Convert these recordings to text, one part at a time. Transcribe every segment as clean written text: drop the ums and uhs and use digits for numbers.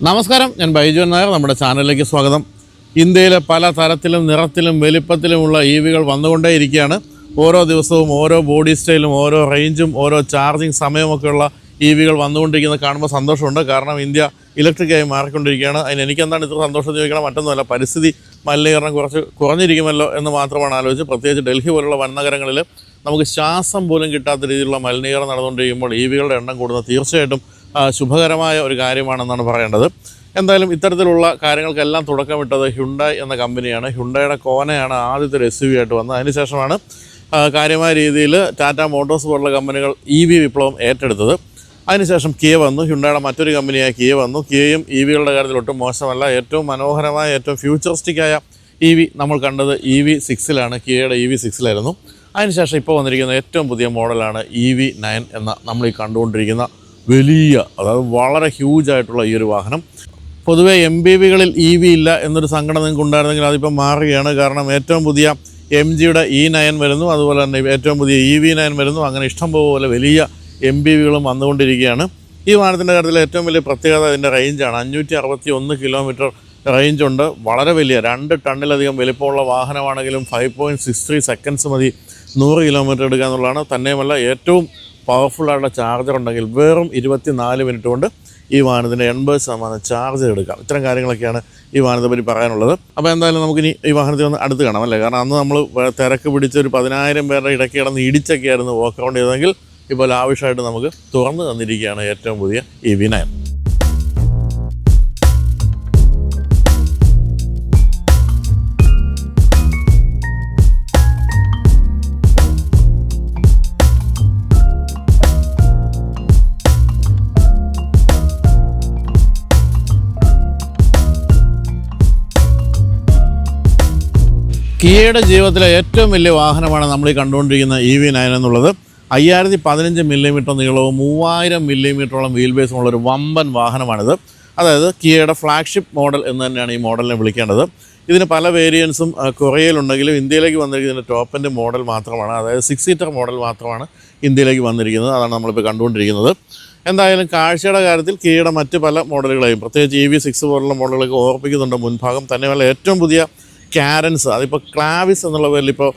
നമസ്കാരം, ഞാൻ ബൈജു നായർ. നമ്മുടെ ചാനലിലേക്ക് സ്വാഗതം. ഇന്ത്യയിലെ പല തരത്തിലും നിറത്തിലും വലിപ്പത്തിലുമുള്ള EVകൾ വന്നുകൊണ്ടേയിരിക്കുകയാണ്. ഓരോ ദിവസവും ഓരോ ബോഡി സ്റ്റൈലും ഓരോ റേഞ്ചും ഓരോ ചാർജിങ് സമയമൊക്കെയുള്ള EVകൾ വന്നുകൊണ്ടിരിക്കുന്നത് കാണുമ്പോൾ സന്തോഷമുണ്ട്. കാരണം ഇന്ത്യ ഇലക്ട്രിക്കായി മാറിക്കൊണ്ടിരിക്കുകയാണ്. അതിന് എനിക്കെന്താണ് ഇത്ര സന്തോഷം ചോദിക്കണം, മറ്റൊന്നുമല്ല, പരിസ്ഥിതി മലിനീകരണം കുറഞ്ഞിരിക്കുമല്ലോ എന്ന് മാത്രമാണ് ആലോചിച്ച്. പ്രത്യേകിച്ച് ഡൽഹി പോലുള്ള വൻനഗരങ്ങളിൽ നമുക്ക് ശ്വാസം പോലും കിട്ടാത്ത രീതിയിലുള്ള മലിനീകരണം നടന്നുകൊണ്ടിരിക്കുമ്പോൾ EVകളുടെ എണ്ണം കൂടുന്നത് തീർച്ചയായിട്ടും ശുഭകരമായ ഒരു കാര്യമാണെന്നാണ് പറയേണ്ടത്. എന്തായാലും ഇത്തരത്തിലുള്ള കാര്യങ്ങൾക്കെല്ലാം തുടക്കമിട്ടത് ഹ്യുണ്ടായ് എന്ന കമ്പനിയാണ്. ഹ്യുണ്ടായുടെ കോനയാണ് ആദ്യത്തെ ഒരു SUV ആയിട്ട് വന്നത്. അതിനുശേഷമാണ് കാര്യമായ രീതിയിൽ ടാറ്റ മോട്ടോഴ്സ് പോലുള്ള കമ്പനികൾ EV വിപ്ലവം ഏറ്റെടുത്തത്. അതിനുശേഷം കിയ വന്നു. ഹ്യുണ്ടായുടെ മറ്റൊരു കമ്പനിയായ കിയ വന്നു. കിയയും EVകളുടെ കാര്യത്തിൽ ഒട്ടും മോശമല്ല. ഏറ്റവും മനോഹരമായ ഏറ്റവും ഫ്യൂച്ചറിസ്റ്റിക്കായ EV നമ്മൾ കണ്ടത് EV6ലാണ്. കിയയുടെ EV6ലായിരുന്നു. അതിനുശേഷം ഇപ്പോൾ വന്നിരിക്കുന്ന ഏറ്റവും പുതിയ മോഡലാണ് EV9 എന്ന നമ്മൾ ഈ കണ്ടുകൊണ്ടിരിക്കുന്ന വലിയ, അതായത് വളരെ ഹ്യൂജായിട്ടുള്ള ഈ ഒരു വാഹനം. പൊതുവെ MPVകളിൽ EV ഇല്ല എന്നൊരു സങ്കടം നിങ്ങൾക്ക് ഉണ്ടായിരുന്നെങ്കിൽ അതിപ്പോൾ മാറുകയാണ്. കാരണം ഏറ്റവും പുതിയ MGയുടെ E9 വരുന്നു, അതുപോലെ തന്നെ ഏറ്റവും പുതിയ EV9 വരുന്നു. അങ്ങനെ ഇഷ്ടംപോലെ വലിയ MPVകളും വന്നുകൊണ്ടിരിക്കുകയാണ്. ഈ വാഹനത്തിൻ്റെ കാര്യത്തിൽ ഏറ്റവും വലിയ പ്രത്യേകത ഇതിൻ്റെ റേഞ്ചാണ്. 561 കിലോമീറ്റർ റേഞ്ചുണ്ട്. വളരെ വലിയ 2 ടണ്ണിലധികം വലിപ്പമുള്ള വാഹനമാണെങ്കിലും 5.63 സെക്കൻഡ്സ് മതി 100 കിലോമീറ്റർ എടുക്കുക എന്നുള്ളതാണ്. തന്നെയുമല്ല, ഏറ്റവും പവർഫുള്ളായിട്ടുള്ള ചാർജർ ഉണ്ടെങ്കിൽ വെറും 24 മിനിറ്റ് കൊണ്ട് ഈ വാഹനത്തിൻ്റെ 80% ചാർജ് എടുക്കാം. ഇത്തരം കാര്യങ്ങളൊക്കെയാണ് ഈ വാഹനത്തെ പറ്റി പറയാനുള്ളത്. അപ്പോൾ എന്തായാലും നമുക്കിനി ഈ വാഹനത്തിൽ ഒന്ന് അടുത്ത് കാണാം, അല്ലേ? കാരണം അന്ന് നമ്മൾ തിരക്ക് പിടിച്ച് ഒരു 10,000 പേരുടെ ഇടയ്ക്ക് കിടന്ന് ഇടിച്ചൊക്കെയായിരുന്നു വാക്ക് ഔട്ട് ചെയ്തതെങ്കിൽ ഇപ്പോൾ ആവശ്യമായിട്ട് നമുക്ക് തുറന്നു തന്നിരിക്കുകയാണ് ഏറ്റവും പുതിയ EV9. കിയയുടെ ജീവിതത്തിലെ ഏറ്റവും വലിയ വാഹനമാണ് നമ്മൾ ഈ കണ്ടുകൊണ്ടിരിക്കുന്ന EV9 എന്നുള്ളത്. 5015 മില്ലിമീറ്റർ നീളവും 3000 മില്ലിമീറ്ററോളം വീൽ ബേസുമുള്ള ഒരു വമ്പൻ വാഹനമാണിത്. അതായത് കിയയുടെ ഫ്ലാഗ്ഷിപ്പ് മോഡൽ എന്ന് തന്നെയാണ് ഈ മോഡലിനെ വിളിക്കേണ്ടത്. ഇതിന് പല വേരിയൻസും കൊറിയയിലുണ്ടെങ്കിലും ഇന്ത്യയിലേക്ക് വന്നിരിക്കുന്നതിൻ്റെ ടോപ്പ് എൻഡ് മോഡൽ മാത്രമാണ്. അതായത് 6 സീറ്റർ മോഡൽ മാത്രമാണ് ഇന്ത്യയിലേക്ക് വന്നിരിക്കുന്നത്. അതാണ് നമ്മളിപ്പോൾ കണ്ടുകൊണ്ടിരിക്കുന്നത്. എന്തായാലും കാഴ്ചയുടെ കാര്യത്തിൽ കിയയുടെ മറ്റ് പല മോഡലുകളെയും, പ്രത്യേകിച്ച് EV6 പോലുള്ള മോഡലുകളൊക്കെ ഓർപ്പിക്കുന്നുണ്ട് മുൻഭാഗം. തന്നെയല്ല, ഏറ്റവും പുതിയ കാരൻസ്, അതിപ്പോൾ ക്ലാവിസ് എന്നുള്ള പേരിൽ ഇപ്പോൾ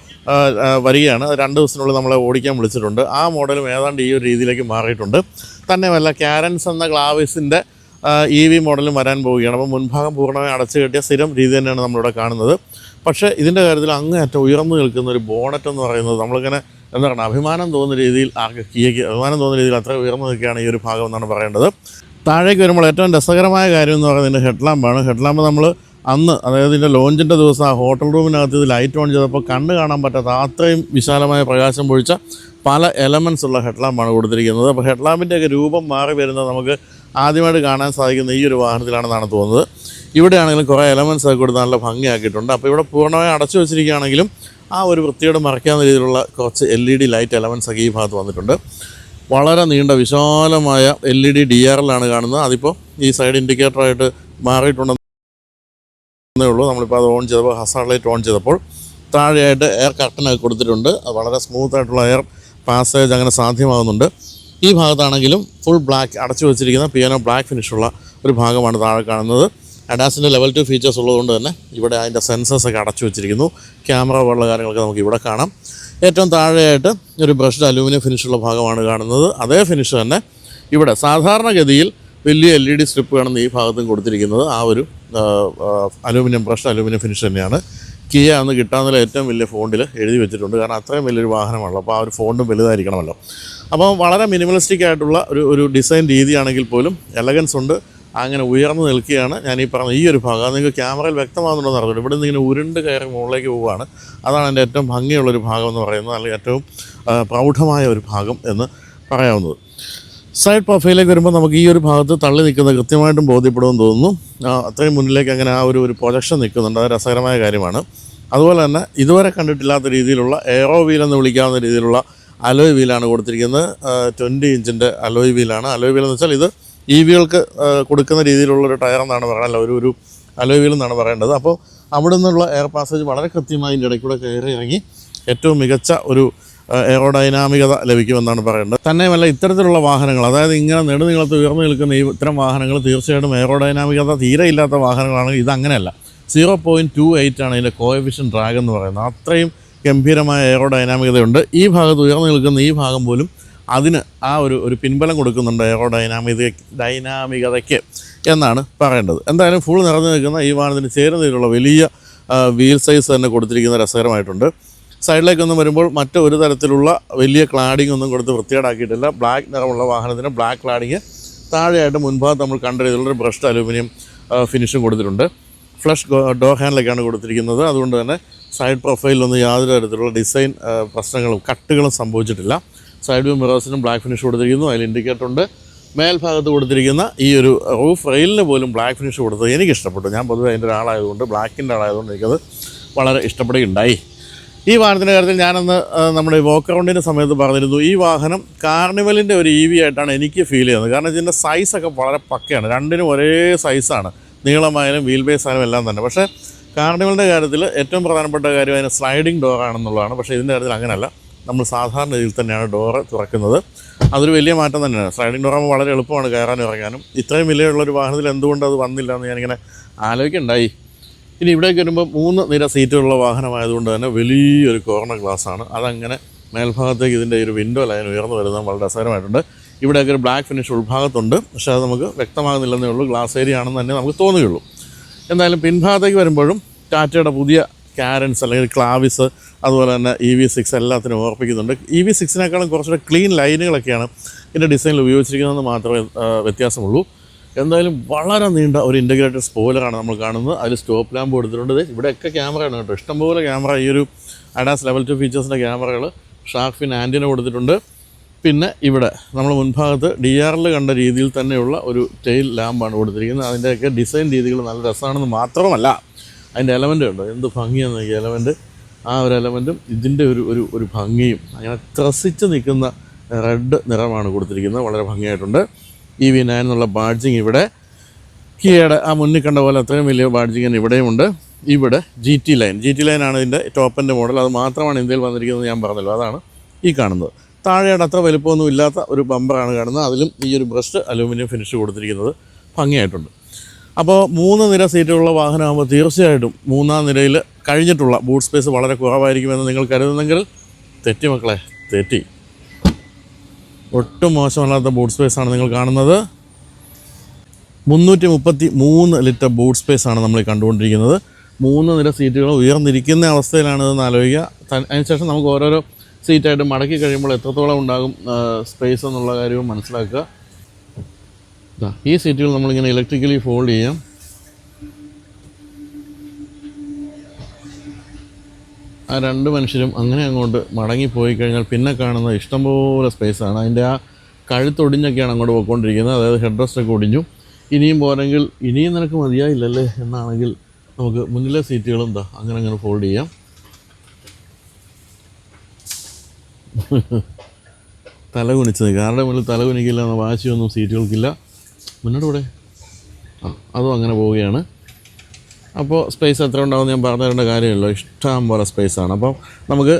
വരികയാണ്. 2 ദിവസത്തിനുള്ളിൽ നമ്മളെ ഓടിക്കാൻ വിളിച്ചിട്ടുണ്ട്. ആ മോഡലും ഏതാണ്ട് ഈ ഒരു രീതിയിലേക്ക് മാറിയിട്ടുണ്ട്. തന്നെയല്ല, കാരൻസ് എന്ന ക്ലാവിസിൻ്റെ EV മോഡലും വരാൻ പോവുകയാണ്. അപ്പോൾ മുൻഭാഗം പൂർണ്ണമായി അടച്ചു കെട്ടിയ സ്ഥിരം രീതി തന്നെയാണ് നമ്മളിവിടെ കാണുന്നത്. പക്ഷേ ഇതിൻ്റെ കാര്യത്തിൽ അങ്ങേയറ്റം ഉയർന്നു നിൽക്കുന്ന ഒരു ബോണറ്റ് എന്ന് പറയുന്നത് നമ്മളിങ്ങനെ എന്താ പറയുക, അഭിമാനം തോന്നുന്ന രീതിയിൽ, കിയയ്ക്ക് അഭിമാനം തോന്നുന്ന രീതിയിൽ അത്ര ഉയർന്നു നിൽക്കുകയാണ് ഈ ഒരു ഭാഗം എന്നാണ് പറയേണ്ടത്. താഴേക്ക് വരുമ്പോൾ ഏറ്റവും രസകരമായ കാര്യം എന്ന് പറയുന്നത് ഹെഡ്ലാമ്പാണ്. ഹെഡ്ലാമ്പ് നമ്മൾ അന്ന്, അതായത് ഇതിൻ്റെ ലോഞ്ചിൻ്റെ ദിവസം ആ ഹോട്ടൽ റൂമിനകത്ത് ഇത് ലൈറ്റ് ഓൺ ചെയ്തപ്പോൾ കണ്ണ് കാണാൻ പറ്റാത്ത അത്രയും വിശാലമായ പ്രകാശം പൊഴിച്ച പല എലമെൻറ്റ്സ് ഉള്ള ഹെഡ്ലാമ്പാണ് കൊടുത്തിരിക്കുന്നത്. അപ്പോൾ ഹെഡ്ലാമ്പിൻ്റെയൊക്കെ രൂപം മാറി വരുന്നത് നമുക്ക് ആദ്യമായിട്ട് കാണാൻ സാധിക്കുന്ന ഈ ഒരു വാഹനത്തിലാണെന്നാണ് തോന്നുന്നത്. ഇവിടെയാണെങ്കിലും കുറേ എലമെൻറ്റ്സ് ഒക്കെ കൊടുത്ത് നല്ല ഭംഗിയാക്കിയിട്ടുണ്ട്. അപ്പോൾ ഇവിടെ പൂർണ്ണമായി അടച്ചു വെച്ചിരിക്കുകയാണെങ്കിലും ആ ഒരു വൃത്തിയോട് മറയ്ക്കാവുന്ന രീതിയിലുള്ള കുറച്ച് LED ലൈറ്റ് എലമെൻറ്റ്സ് ഒക്കെ ഈ ഭാഗത്ത് വന്നിട്ടുണ്ട്. വളരെ നീണ്ട വിശാലമായ LED DRL കാണുന്നത്. അതിപ്പോൾ ഈ സൈഡ് ഇൻഡിക്കേറ്ററായിട്ട് മാറിയിട്ടുണ്ടെന്നേ ഉള്ളൂ. നമ്മളിപ്പോൾ അത് ഓൺ ചെയ്തപ്പോൾ, ഹസാർഡ് ലൈറ്റ് ഓൺ ചെയ്തപ്പോൾ താഴെയായിട്ട് എയർ കർട്ടനൊക്കെ കൊടുത്തിട്ടുണ്ട്. അത് വളരെ സ്മൂത്തായിട്ടുള്ള എയർ പാസേജ് അങ്ങനെ സാധ്യമാകുന്നുണ്ട്. ഈ ഭാഗത്താണെങ്കിലും ഫുൾ ബ്ലാക്ക് അടച്ചു വെച്ചിരിക്കുന്ന പിയാനോ ബ്ലാക്ക് ഫിനിഷുള്ള ഒരു ഭാഗമാണ് താഴെ കാണുന്നത്. അഡാസിൻ്റെ ലെവൽ 2 ഫീച്ചേഴ്സ് ഉള്ളതുകൊണ്ട് തന്നെ ഇവിടെ അതിൻ്റെ സെൻസേഴ്സൊക്കെ അടച്ചു വെച്ചിരിക്കുന്നു. ക്യാമറ പോലുള്ള കാര്യങ്ങളൊക്കെ നമുക്ക് ഇവിടെ കാണാം. ഏറ്റവും താഴെയായിട്ട് ഒരു ബ്രഷ്ഡ് അലൂമിനിയം ഫിനിഷുള്ള ഭാഗമാണ് കാണുന്നത്. അതേ ഫിനിഷ് തന്നെ ഇവിടെ സാധാരണഗതിയിൽ വലിയ LED സ്ട്രിപ്പുകളാണ് ഈ ഭാഗത്തും കൊടുത്തിരിക്കുന്നത്. ആ ഒരു അലൂമിനിയം ബ്രഷ്ഡ് അലൂമിനിയം ഫിനിഷ് തന്നെയാണ്. കിയ എന്ന് കിട്ടാവുന്ന ഏറ്റവും വലിയ ഫോണ്ടിൽ എഴുതി വെച്ചിട്ടുണ്ട്. കാരണം അത്രയും വലിയൊരു വാഹനമാണല്ലോ, അപ്പോൾ ആ ഒരു ഫോണ്ടും വലുതായിരിക്കണമല്ലോ. അപ്പോൾ വളരെ മിനിമലിസ്റ്റിക് ആയിട്ടുള്ള ഒരു ഡിസൈൻ രീതിയാണെങ്കിൽ പോലും എലഗൻസ് ഉണ്ട്. അങ്ങനെ ഉയർന്നു നിൽക്കുകയാണ്. ഞാൻ ഈ പറഞ്ഞ ഈ ഒരു ഭാഗം, അത് നിങ്ങൾക്ക് ക്യാമറയിൽ വ്യക്തമാകുന്നുണ്ടെന്ന് അറിഞ്ഞിട്ടുണ്ട്. ഇവിടെ നിന്ന് ഇങ്ങനെ ഉരുണ്ട് കയറി മുകളിലേക്ക് പോവുകയാണ്. അതാണ് എൻ്റെ ഏറ്റവും ഭംഗിയുള്ളൊരു ഭാഗം എന്ന് പറയുന്നത്, അല്ലെങ്കിൽ ഏറ്റവും പ്രൗഢമായ ഒരു ഭാഗം എന്ന് പറയാവുന്നത്. സൈഡ് പ്രൊഫൈലിലേക്ക് വരുമ്പോൾ നമുക്ക് ഈ ഒരു ഭാഗത്ത് തള്ളി നിൽക്കുന്നത് കൃത്യമായിട്ടും ബോധ്യപ്പെടുമെന്ന് തോന്നുന്നു. അത്രയും മുന്നിലേക്ക് അങ്ങനെ ആ ഒരു പ്രൊജക്ഷൻ നിൽക്കുന്നുണ്ട്. അത് രസകരമായ കാര്യമാണ്. അതുപോലെ തന്നെ ഇതുവരെ കണ്ടിട്ടില്ലാത്ത രീതിയിലുള്ള എയറോ വീൽ എന്ന് വിളിക്കാവുന്ന രീതിയിലുള്ള അലോയ് വീലാണ് കൊടുത്തിരിക്കുന്നത്. 20 ഇഞ്ചിൻ്റെ അലോയ് വീലാണ്. അലോയ് വീൽ എന്ന് വെച്ചാൽ ഇത് EVകൾക്ക് കൊടുക്കുന്ന രീതിയിലുള്ളൊരു ടയർ എന്നാണ് പറയുന്നത്, ഒരു അലോയ് വീൽ എന്നാണ് പറയേണ്ടത്. അപ്പോൾ അവിടെ നിന്നുള്ള എയർ പാസേജ് വളരെ കൃത്യമായി ഇതിൻ്റെ ഇടയ്ക്കൂടെ കയറി ഇറങ്ങി ഏറ്റവും മികച്ച ഒരു എയറോഡൈനാമികത ലഭിക്കുമെന്നാണ് പറയേണ്ടത്. തന്നെയുമല്ല ഇത്തരത്തിലുള്ള വാഹനങ്ങൾ, അതായത് ഇങ്ങനെ നെടുനീളത്ത് ഉയർന്നു നിൽക്കുന്ന ഇത്തരം വാഹനങ്ങൾ തീർച്ചയായിട്ടും എയറോഡൈനാമികത തീരെ ഇല്ലാത്ത വാഹനങ്ങളാണെങ്കിൽ ഇതങ്ങനെയല്ല. 0.28 ആണ് ഇതിൻ്റെ കോഎഫിഷ്യൻ ഡ്രാഗ് എന്ന് പറയുന്നത്. അത്രയും ഗംഭീരമായ എയറോഡൈനാമികതയുണ്ട്. ഈ ഭാഗത്ത് ഉയർന്നു നിൽക്കുന്ന ഈ ഭാഗം പോലും അതിന് ആ ഒരു പിൻബലം കൊടുക്കുന്നുണ്ട് ഡൈനാമികതയ്ക്ക് എന്നാണ് പറയേണ്ടത്. എന്തായാലും ഫുൾ നിറഞ്ഞു നിൽക്കുന്ന ഈ വാഹനത്തിന് ചേരുന്നതിലുള്ള വലിയ വീൽ സൈസ് തന്നെ കൊടുത്തിരിക്കുന്ന രസകരമായിട്ടുണ്ട്. സൈഡിലേക്കൊന്നും വരുമ്പോൾ മറ്റൊരു തരത്തിലുള്ള വലിയ ക്ലാഡിംഗ് ഒന്നും കൊടുത്ത് വൃത്തികേടാക്കിയിട്ടില്ല. ബ്ലാക്ക് നിറമുള്ള വാഹനത്തിന് ബ്ലാക്ക് ക്ലാഡിങ്, താഴെയായിട്ട് മുൻഭാഗത്ത് നമ്മൾ കണ്ട രീതിയിലുള്ള ബ്രഷ്ഡ് അലൂമിനിയം ഫിനിഷും കൊടുത്തിട്ടുണ്ട്. ഫ്ലഷ് ഡോർ ഹാൻഡിലൊക്കെയാണ് കൊടുത്തിരിക്കുന്നത്. അതുകൊണ്ട് തന്നെ സൈഡ് പ്രൊഫൈലിലൊന്നും യാതൊരു തരത്തിലുള്ള ഡിസൈൻ പ്രശ്നങ്ങളും കട്ടുകളും സംഭവിച്ചിട്ടില്ല. സൈഡ് വ്യൂ മിറേഴ്സിനും ബ്ലാക്ക് ഫിനിഷ് കൊടുത്തിരിക്കുന്നു. അതിൽ ഇൻഡിക്കേറ്റർ ഉണ്ട്. മേൽഭാഗത്ത് കൊടുത്തിരിക്കുന്ന ഈ ഒരു റൂഫ് റെയിലിന് പോലും ബ്ലാക്ക് ഫിനിഷ് കൊടുത്തത് എനിക്കിഷ്ടപ്പെട്ടു. ഞാൻ പൊതുവെ അതിൻ്റെ ഒരാളായതുകൊണ്ട്, ബ്ലാക്കിൻ്റെ ആളായതുകൊണ്ട് എനിക്കത് വളരെ ഇഷ്ടപ്പെടുകയുണ്ടായി. ഈ വാഹനത്തിൻ്റെ കാര്യത്തിൽ ഞാനന്ന് നമ്മുടെ വോക്ക് റൗണ്ടിൻ്റെ സമയത്ത് പറഞ്ഞിരുന്നു, ഈ വാഹനം കാർണിവലിൻ്റെ ഒരു EV ആയിട്ടാണ് എനിക്ക് ഫീൽ ചെയ്യുന്നത്. കാരണം ഇതിൻ്റെ സൈസൊക്കെ വളരെ പക്കയാണ്. രണ്ടിനും ഒരേ സൈസാണ്, നീളമായാലും വീൽ ബേസ് ആയാലും എല്ലാം തന്നെ. പക്ഷേ കാർണിവലിൻ്റെ കാര്യത്തിൽ ഏറ്റവും പ്രധാനപ്പെട്ട കാര്യം അതിന് സ്ലൈഡിങ് ഡോറാണെന്നുള്ളതാണ്. പക്ഷേ ഇതിൻ്റെ കാര്യത്തിൽ അങ്ങനെയല്ല, നമ്മൾ സാധാരണ രീതിയിൽ തന്നെയാണ് ഡോറ് തുറക്കുന്നത്. അതൊരു വലിയ മാറ്റം തന്നെയാണ്. സ്ലൈഡിങ് ഡോറാകുമ്പോൾ വളരെ എളുപ്പമാണ് കയറാനും ഇറങ്ങാനും. ഇത്രയും വിലയുള്ളൊരു വാഹനത്തിൽ എന്തുകൊണ്ട് അത് വന്നില്ല എന്ന് ഞാനിങ്ങനെ ആലോചിക്കുന്നുണ്ടായി. ഇനി ഇവിടേക്ക് വരുമ്പോൾ 3 നിര സീറ്റുകളുള്ള വാഹനമായതുകൊണ്ട് തന്നെ വലിയൊരു കോർണർ ഗ്ലാസ്സാണ്. അതങ്ങനെ മേൽഭാഗത്തേക്ക് ഇതിൻ്റെ ഒരു വിൻഡോ ലൈൻ ഉയർന്നു വരുന്നത് വളരെ രസകരമായിട്ടുണ്ട്. ഇവിടെയൊക്കെ ഒരു ബ്ലാക്ക് ഫിനിഷ് ഉൾഭാഗത്തുണ്ട്. പക്ഷേ അത് നമുക്ക് വ്യക്തമാകുന്നില്ലെന്നേ ഉള്ളൂ. ഗ്ലാസ് ഏരിയ ആണെന്ന് തന്നെ നമുക്ക് തോന്നുകയുള്ളൂ. എന്തായാലും പിൻഭാഗത്തേക്ക് വരുമ്പോഴും ടാറ്റയുടെ പുതിയ കാരൻസ് അല്ലെങ്കിൽ ക്ലാവിസ്, അതുപോലെ തന്നെ EV6 എല്ലാത്തിനും ഓർപ്പിക്കുന്നുണ്ട്. EV6നേക്കാളും കുറച്ചുകൂടെ ക്ലീൻ ലൈനുകളൊക്കെയാണ് ഇതിൻ്റെ ഡിസൈനിൽ ഉപയോഗിച്ചിരിക്കുന്നതെന്ന് മാത്രമേ വ്യത്യാസമുള്ളൂ. എന്തായാലും വളരെ നീണ്ട ഒരു ഇൻ്റഗ്രേറ്റഡ് സ്പോയിലറാണ് നമ്മൾ കാണുന്നത്. അതിൽ സ്റ്റോപ്പ് ലാമ്പ് കൊടുത്തിട്ടുണ്ട്. ഇവിടെയൊക്കെ ക്യാമറയാണ് കേട്ടോ, ഇഷ്ടംപോലെ ക്യാമറ. ഈ ഒരു അഡാസ് ലെവൽ 2 ഫീച്ചേഴ്സിൻ്റെ ക്യാമറകൾ, ഷാർക്ക് ഫിൻ ആൻറ്റിന കൊടുത്തിട്ടുണ്ട്. പിന്നെ ഇവിടെ നമ്മൾ മുൻഭാഗത്ത് DRL കണ്ട രീതിയിൽ തന്നെയുള്ള ഒരു ടെയിൽ ലാമ്പാണ് കൊടുത്തിരിക്കുന്നത്. അതിൻ്റെയൊക്കെ ഡിസൈൻ രീതികൾ നല്ല രസമാണെന്ന് മാത്രമല്ല, അതിൻ്റെ എലമെൻ്റ് ഉണ്ട്, എന്ത് ഭംഗിയാണ് ഈ എലമെൻറ്റ്. ആ ഒരു എലമെൻറ്റും ഇതിൻ്റെ ഒരു ഭംഗിയും അങ്ങനെ ത്രസിച്ച് നിൽക്കുന്ന റെഡ് നിറമാണ് കൊടുത്തിരിക്കുന്നത്. വളരെ ഭംഗിയായിട്ടുണ്ട്. EV9 എന്നുള്ള ബാഡ്ജിങ് ഇവിടെ കിയയുടെ ആ മുന്നിൽ കണ്ട പോലെ അത്രയും വലിയ ബാഡ്ജിങ് ഇവിടെയുമുണ്ട്. ഇവിടെ GT ലൈൻ ആണ് ഇതിൻ്റെ ടോപ്പിൻ്റെ മോഡൽ. അത് മാത്രമാണ് ഇന്ത്യയിൽ വന്നിരിക്കുന്നത്, ഞാൻ പറഞ്ഞല്ലോ. അതാണ് ഈ കാണുന്നത്. താഴെയുടെ അത്ര വലുപ്പമൊന്നും ഇല്ലാത്ത ഒരു ബമ്പറാണ് കാണുന്നത്. അതിലും ഈ ഒരു ബ്രഷ്ഡ് അലൂമിനിയം ഫിനിഷ് കൊടുത്തിരിക്കുന്നത് ഭംഗിയായിട്ടുണ്ട്. അപ്പോൾ 3 നിര സീറ്റുള്ള വാഹനമാകുമ്പോൾ തീർച്ചയായിട്ടും 3-ാം നിരയിൽ കഴിഞ്ഞിട്ടുള്ള ബൂട്ട് സ്പേസ് വളരെ കുറവായിരിക്കുമെന്ന് നിങ്ങൾ കരുതുന്നെങ്കിൽ തെറ്റി മക്കളെ, തെറ്റി. ഒട്ടും മോശമല്ലാത്ത ബൂട്ട് സ്പേസാണ് നിങ്ങൾ കാണുന്നത്. 333 ലിറ്റർ ബൂട്ട് സ്പേസാണ് നമ്മൾ കണ്ടുകൊണ്ടിരിക്കുന്നത്. 3 നിര സീറ്റുകൾ ഉയർന്നിരിക്കുന്ന അവസ്ഥയിലാണിതെന്ന് ആലോചിക്കുക. അതിനുശേഷം നമുക്ക് ഓരോരോ സീറ്റായിട്ട് മടക്കി കഴിയുമ്പോൾ എത്രത്തോളം ഉണ്ടാകും സ്പേസ് എന്നുള്ള കാര്യവും മനസ്സിലാക്കുക. ഈ സീറ്റുകൾ നമ്മളിങ്ങനെ ഇലക്ട്രിക്കലി ഫോൾഡ് ചെയ്യാം. ആ 2 മനുഷ്യരും അങ്ങനെ അങ്ങോട്ട് മടങ്ങിപ്പോയി കഴിഞ്ഞാൽ പിന്നെ കാണുന്ന ഇഷ്ടംപോലെ സ്പേസാണ്. അതിൻ്റെ ആ കഴുത്തൊടിഞ്ഞൊക്കെയാണ് അങ്ങോട്ട് പോയിക്കൊണ്ടിരിക്കുന്നത്. അതായത് ഹെഡ് റെസ്റ്റൊക്കെ ഒടിഞ്ഞു. ഇനിയും പോരെങ്കിൽ ഇനിയും നിനക്ക് മതിയായില്ലല്ലേ എന്നാണെങ്കിൽ നമുക്ക് മുന്നിലെ സീറ്റുകളും അങ്ങനെ ഫോൾഡ് ചെയ്യാം. തല കുനിച്ച് നിൽക്കുക. ആരുടെ മുന്നിൽ തല കുനിക്കില്ല എന്ന വാശിയൊന്നും സീറ്റുകൾക്കില്ല. മുന്നോട്ട് കൂടെ അതും അങ്ങനെ പോവുകയാണ്. അപ്പോൾ സ്പേസ് എത്ര ഉണ്ടാകുമെന്ന് ഞാൻ പറഞ്ഞു തരേണ്ട കാര്യമല്ലോ. ഇഷ്ടം പോലെ സ്പേസാണ്. അപ്പം നമുക്ക്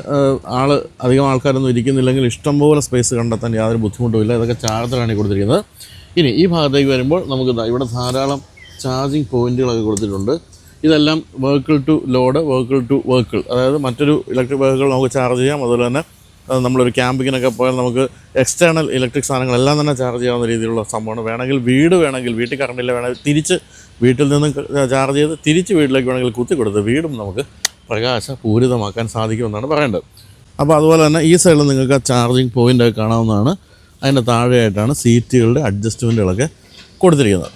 അധികം ആൾക്കാരൊന്നും ഇരിക്കുന്നില്ലെങ്കിൽ ഇഷ്ടം പോലെ സ്പേസ് കണ്ടെത്താൻ യാതൊരു ബുദ്ധിമുട്ടുമില്ല. ഇതൊക്കെ ചാർജറാണ് കൊടുത്തിരിക്കുന്നത്. ഇനി ഈ ഭാഗത്തേക്ക് വരുമ്പോൾ നമുക്ക് ഇവിടെ ധാരാളം ചാർജിങ് പോയിൻറ്റുകളൊക്കെ കൊടുത്തിട്ടുണ്ട്. ഇതെല്ലാം vehicle to load, vehicle to vehicle, അതായത് മറ്റൊരു ഇലക്ട്രിക് വെഹിക്കിൾ നമുക്ക് ചാർജ് ചെയ്യാം. അതുപോലെ തന്നെ നമ്മളൊരു ക്യാമ്പിങ്ങിനൊക്കെ പോയാൽ നമുക്ക് എക്സ്റ്റേണൽ ഇലക്ട്രിക് സാധനങ്ങളെല്ലാം തന്നെ ചാർജ് ചെയ്യാവുന്ന രീതിയിലുള്ള സംഭവമാണ്. വേണമെങ്കിൽ വീട്ടിൽ കറണ്ടില്ല, വേണമെങ്കിൽ തിരിച്ച് വീട്ടിൽ നിന്നും ചാർജ് ചെയ്ത് തിരിച്ച് വീട്ടിലേക്ക് വേണമെങ്കിൽ കുത്തി കൊടുത്ത് വീടും നമുക്ക് പ്രകാശപൂരിതമാക്കാൻ സാധിക്കുമെന്നാണ് പറയേണ്ടത്. അപ്പോൾ അതുപോലെ തന്നെ ഈ സൈഡിൽ നിങ്ങൾക്ക് ആ ചാർജിങ് പോയിൻ്റൊക്കെ കാണാവുന്നതാണ്. അതിൻ്റെ താഴെയായിട്ടാണ് സീറ്റുകളുടെ അഡ്ജസ്റ്റ്മെൻറ്റുകളൊക്കെ കൊടുത്തിരിക്കുന്നത്.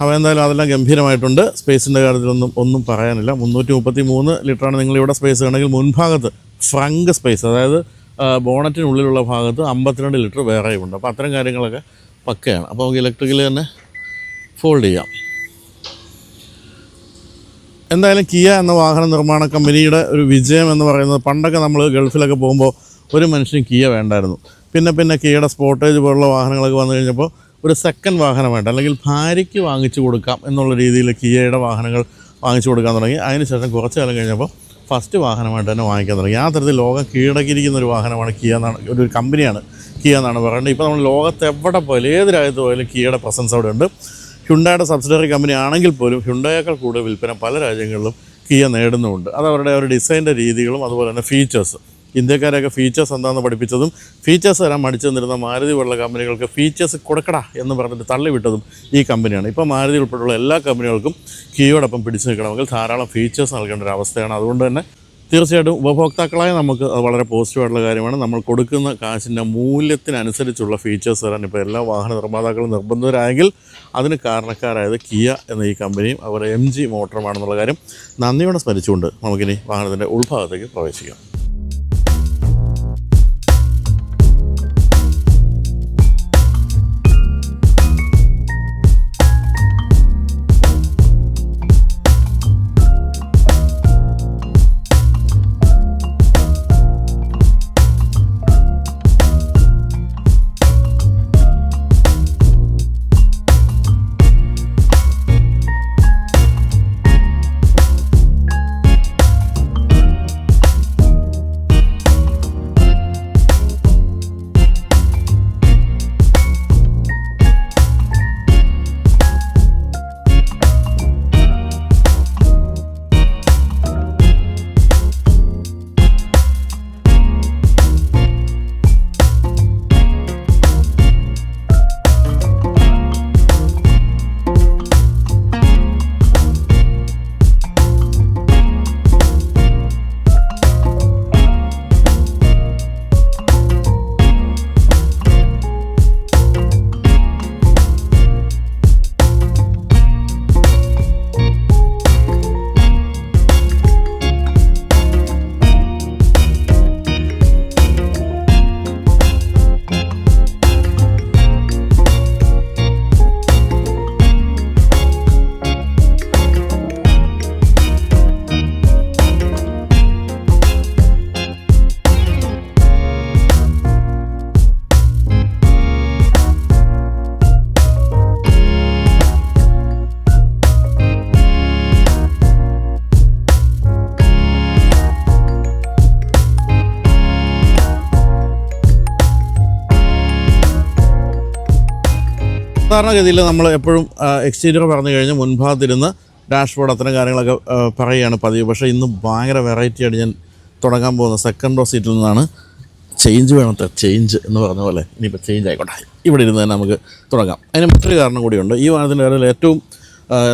അപ്പോൾ എന്തായാലും അതെല്ലാം ഗംഭീരമായിട്ടുണ്ട്. സ്പേസിൻ്റെ കാര്യത്തിലൊന്നും പറയാനില്ല. 333 ലിറ്ററാണ് നിങ്ങളിവിടെ സ്പേസ് കണ്ടെങ്കിൽ മുൻഭാഗത്ത് ഫ്രങ്ക് സ്പേസ്, അതായത് ബോണറ്റിനുള്ളിലുള്ള ഭാഗത്ത് 52 ലിറ്റർ വേറെയുമുണ്ട്. അപ്പോൾ അത്തരം കാര്യങ്ങളൊക്കെ പക്കയാണ്. അപ്പോൾ നമുക്ക് ഇലക്ട്രിക്കൽ തന്നെ ഫോൾഡ് ചെയ്യാം. എന്തായാലും കിയ എന്ന വാഹന നിർമ്മാണ കമ്പനിയുടെ ഒരു വിജയം എന്ന് പറയുന്നത്, പണ്ടൊക്കെ നമ്മൾ ഗൾഫിലൊക്കെ പോകുമ്പോൾ ഒരു മനുഷ്യനും കിയ വേണ്ടായിരുന്നു. പിന്നെ കിയയുടെ സ്പോർട്ടേജ് പോലുള്ള വാഹനങ്ങളൊക്കെ വന്നു കഴിഞ്ഞപ്പോൾ ഒരു സെക്കൻഡ് വാഹനമായിട്ട് അല്ലെങ്കിൽ ഭാര്യയ്ക്ക് വാങ്ങിച്ചു കൊടുക്കാം എന്നുള്ള രീതിയിൽ കിയയുടെ വാഹനങ്ങൾ വാങ്ങിച്ചു കൊടുക്കാൻ തുടങ്ങി. അതിനുശേഷം കുറച്ച് കാലം കഴിഞ്ഞപ്പോൾ ഫസ്റ്റ് വാഹനമായിട്ട് തന്നെ വാങ്ങിക്കാൻ തുടങ്ങി. ആ തരത്തിൽ ലോകം കീഴടക്കിയിരിക്കുന്ന ഒരു വാഹനമാണ് കിയ എന്നാണ്, ഒരു കമ്പനിയാണ് കിയ എന്നാണ് പറയുന്നത്. ഇപ്പോൾ നമ്മൾ ലോകത്ത് എവിടെ പോയാലും ഏത് രാജ്യത്ത് പോയാലും കിയയുടെ പ്രസൻസ് അവിടെ ഉണ്ട്. ഹ്യുണ്ടായുടെ സബ്സിഡറി കമ്പനി ആണെങ്കിൽ പോലും ഹ്യുണ്ടായേക്കാൾ കൂടുതൽ വിൽപ്പന പല രാജ്യങ്ങളിലും കിയ നേടുന്നുമുണ്ട്. അത് അവരുടെ ഒരു ഡിസൈൻ്റെ രീതികളും അതുപോലെ തന്നെ ഫീച്ചേഴ്സ്. ഇന്ത്യക്കാരൊക്കെ ഫീച്ചേഴ്സ് എന്താണെന്ന് പഠിപ്പിച്ചതും ഫീച്ചേഴ്സ് തരാൻ മടിച്ചു നിന്നിരുന്ന മാരുതി പോലുള്ള കമ്പനികൾക്ക് ഫീച്ചേഴ്സ് കൊടുക്കടാ എന്ന് പറഞ്ഞിട്ട് തള്ളിവിട്ടതും ഈ കമ്പനിയാണ്. ഇപ്പോൾ മാരുതി ഉൾപ്പെടെയുള്ള എല്ലാ കമ്പനികൾക്കും കിയോടൊപ്പം പിടിച്ചു നിൽക്കണമെങ്കിൽ ധാരാളം ഫീച്ചേഴ്സ് നൽകേണ്ട ഒരു അവസ്ഥയാണ്. അതുകൊണ്ട് തന്നെ തീർച്ചയായിട്ടും ഉപഭോക്താക്കളായ നമുക്ക് അത് വളരെ പോസിറ്റീവായിട്ടുള്ള കാര്യമാണ്. നമ്മൾ കൊടുക്കുന്ന കാശിൻ്റെ മൂല്യത്തിനനുസരിച്ചുള്ള ഫീച്ചേഴ്സ് തരാൻ ഇപ്പോൾ എല്ലാ വാഹന നിർമ്മാതാക്കളും നിർബന്ധിതരായെങ്കിൽ അതിന് കാരണക്കാരായത് കിയ എന്ന ഈ കമ്പനിയും അവരുടെ MG മോട്ടറുമാണെന്നുള്ള കാര്യം നന്ദിയോടെ സ്മരിച്ചുകൊണ്ട് നമുക്കിനി വാഹനത്തിൻ്റെ ഉൾഭാഗത്തേക്ക് പ്രവേശിക്കാം. സാധാരണഗതിയിൽ നമ്മൾ എപ്പോഴും എക്സ്റ്റീരിയർ പറഞ്ഞു കഴിഞ്ഞാൽ മുൻഭാഗത്തിരുന്ന് ഡാഷ്ബോർഡ് അത്തരം കാര്യങ്ങളൊക്കെ പറയുകയാണ് പതിവ്. പക്ഷേ ഇന്ന് ഭയങ്കര വെറൈറ്റി ആയിട്ട് ഞാൻ തുടങ്ങാൻ പോകുന്ന സെക്കൻഡ് റോ സീറ്റിൽ നിന്നാണ്. ചേഞ്ച് വേണത്തെ ചേഞ്ച് എന്ന് പറഞ്ഞ പോലെ ഇനിയിപ്പോൾ ചേഞ്ച് ആയിക്കോട്ടെ, ഇവിടെ ഇരുന്ന് തന്നെ നമുക്ക് തുടങ്ങാം. അതിന് മറ്റൊരു കാരണം കൂടിയുണ്ട്. ഈ വാഹനത്തിൻ്റെ കാര്യത്തിൽ ഏറ്റവും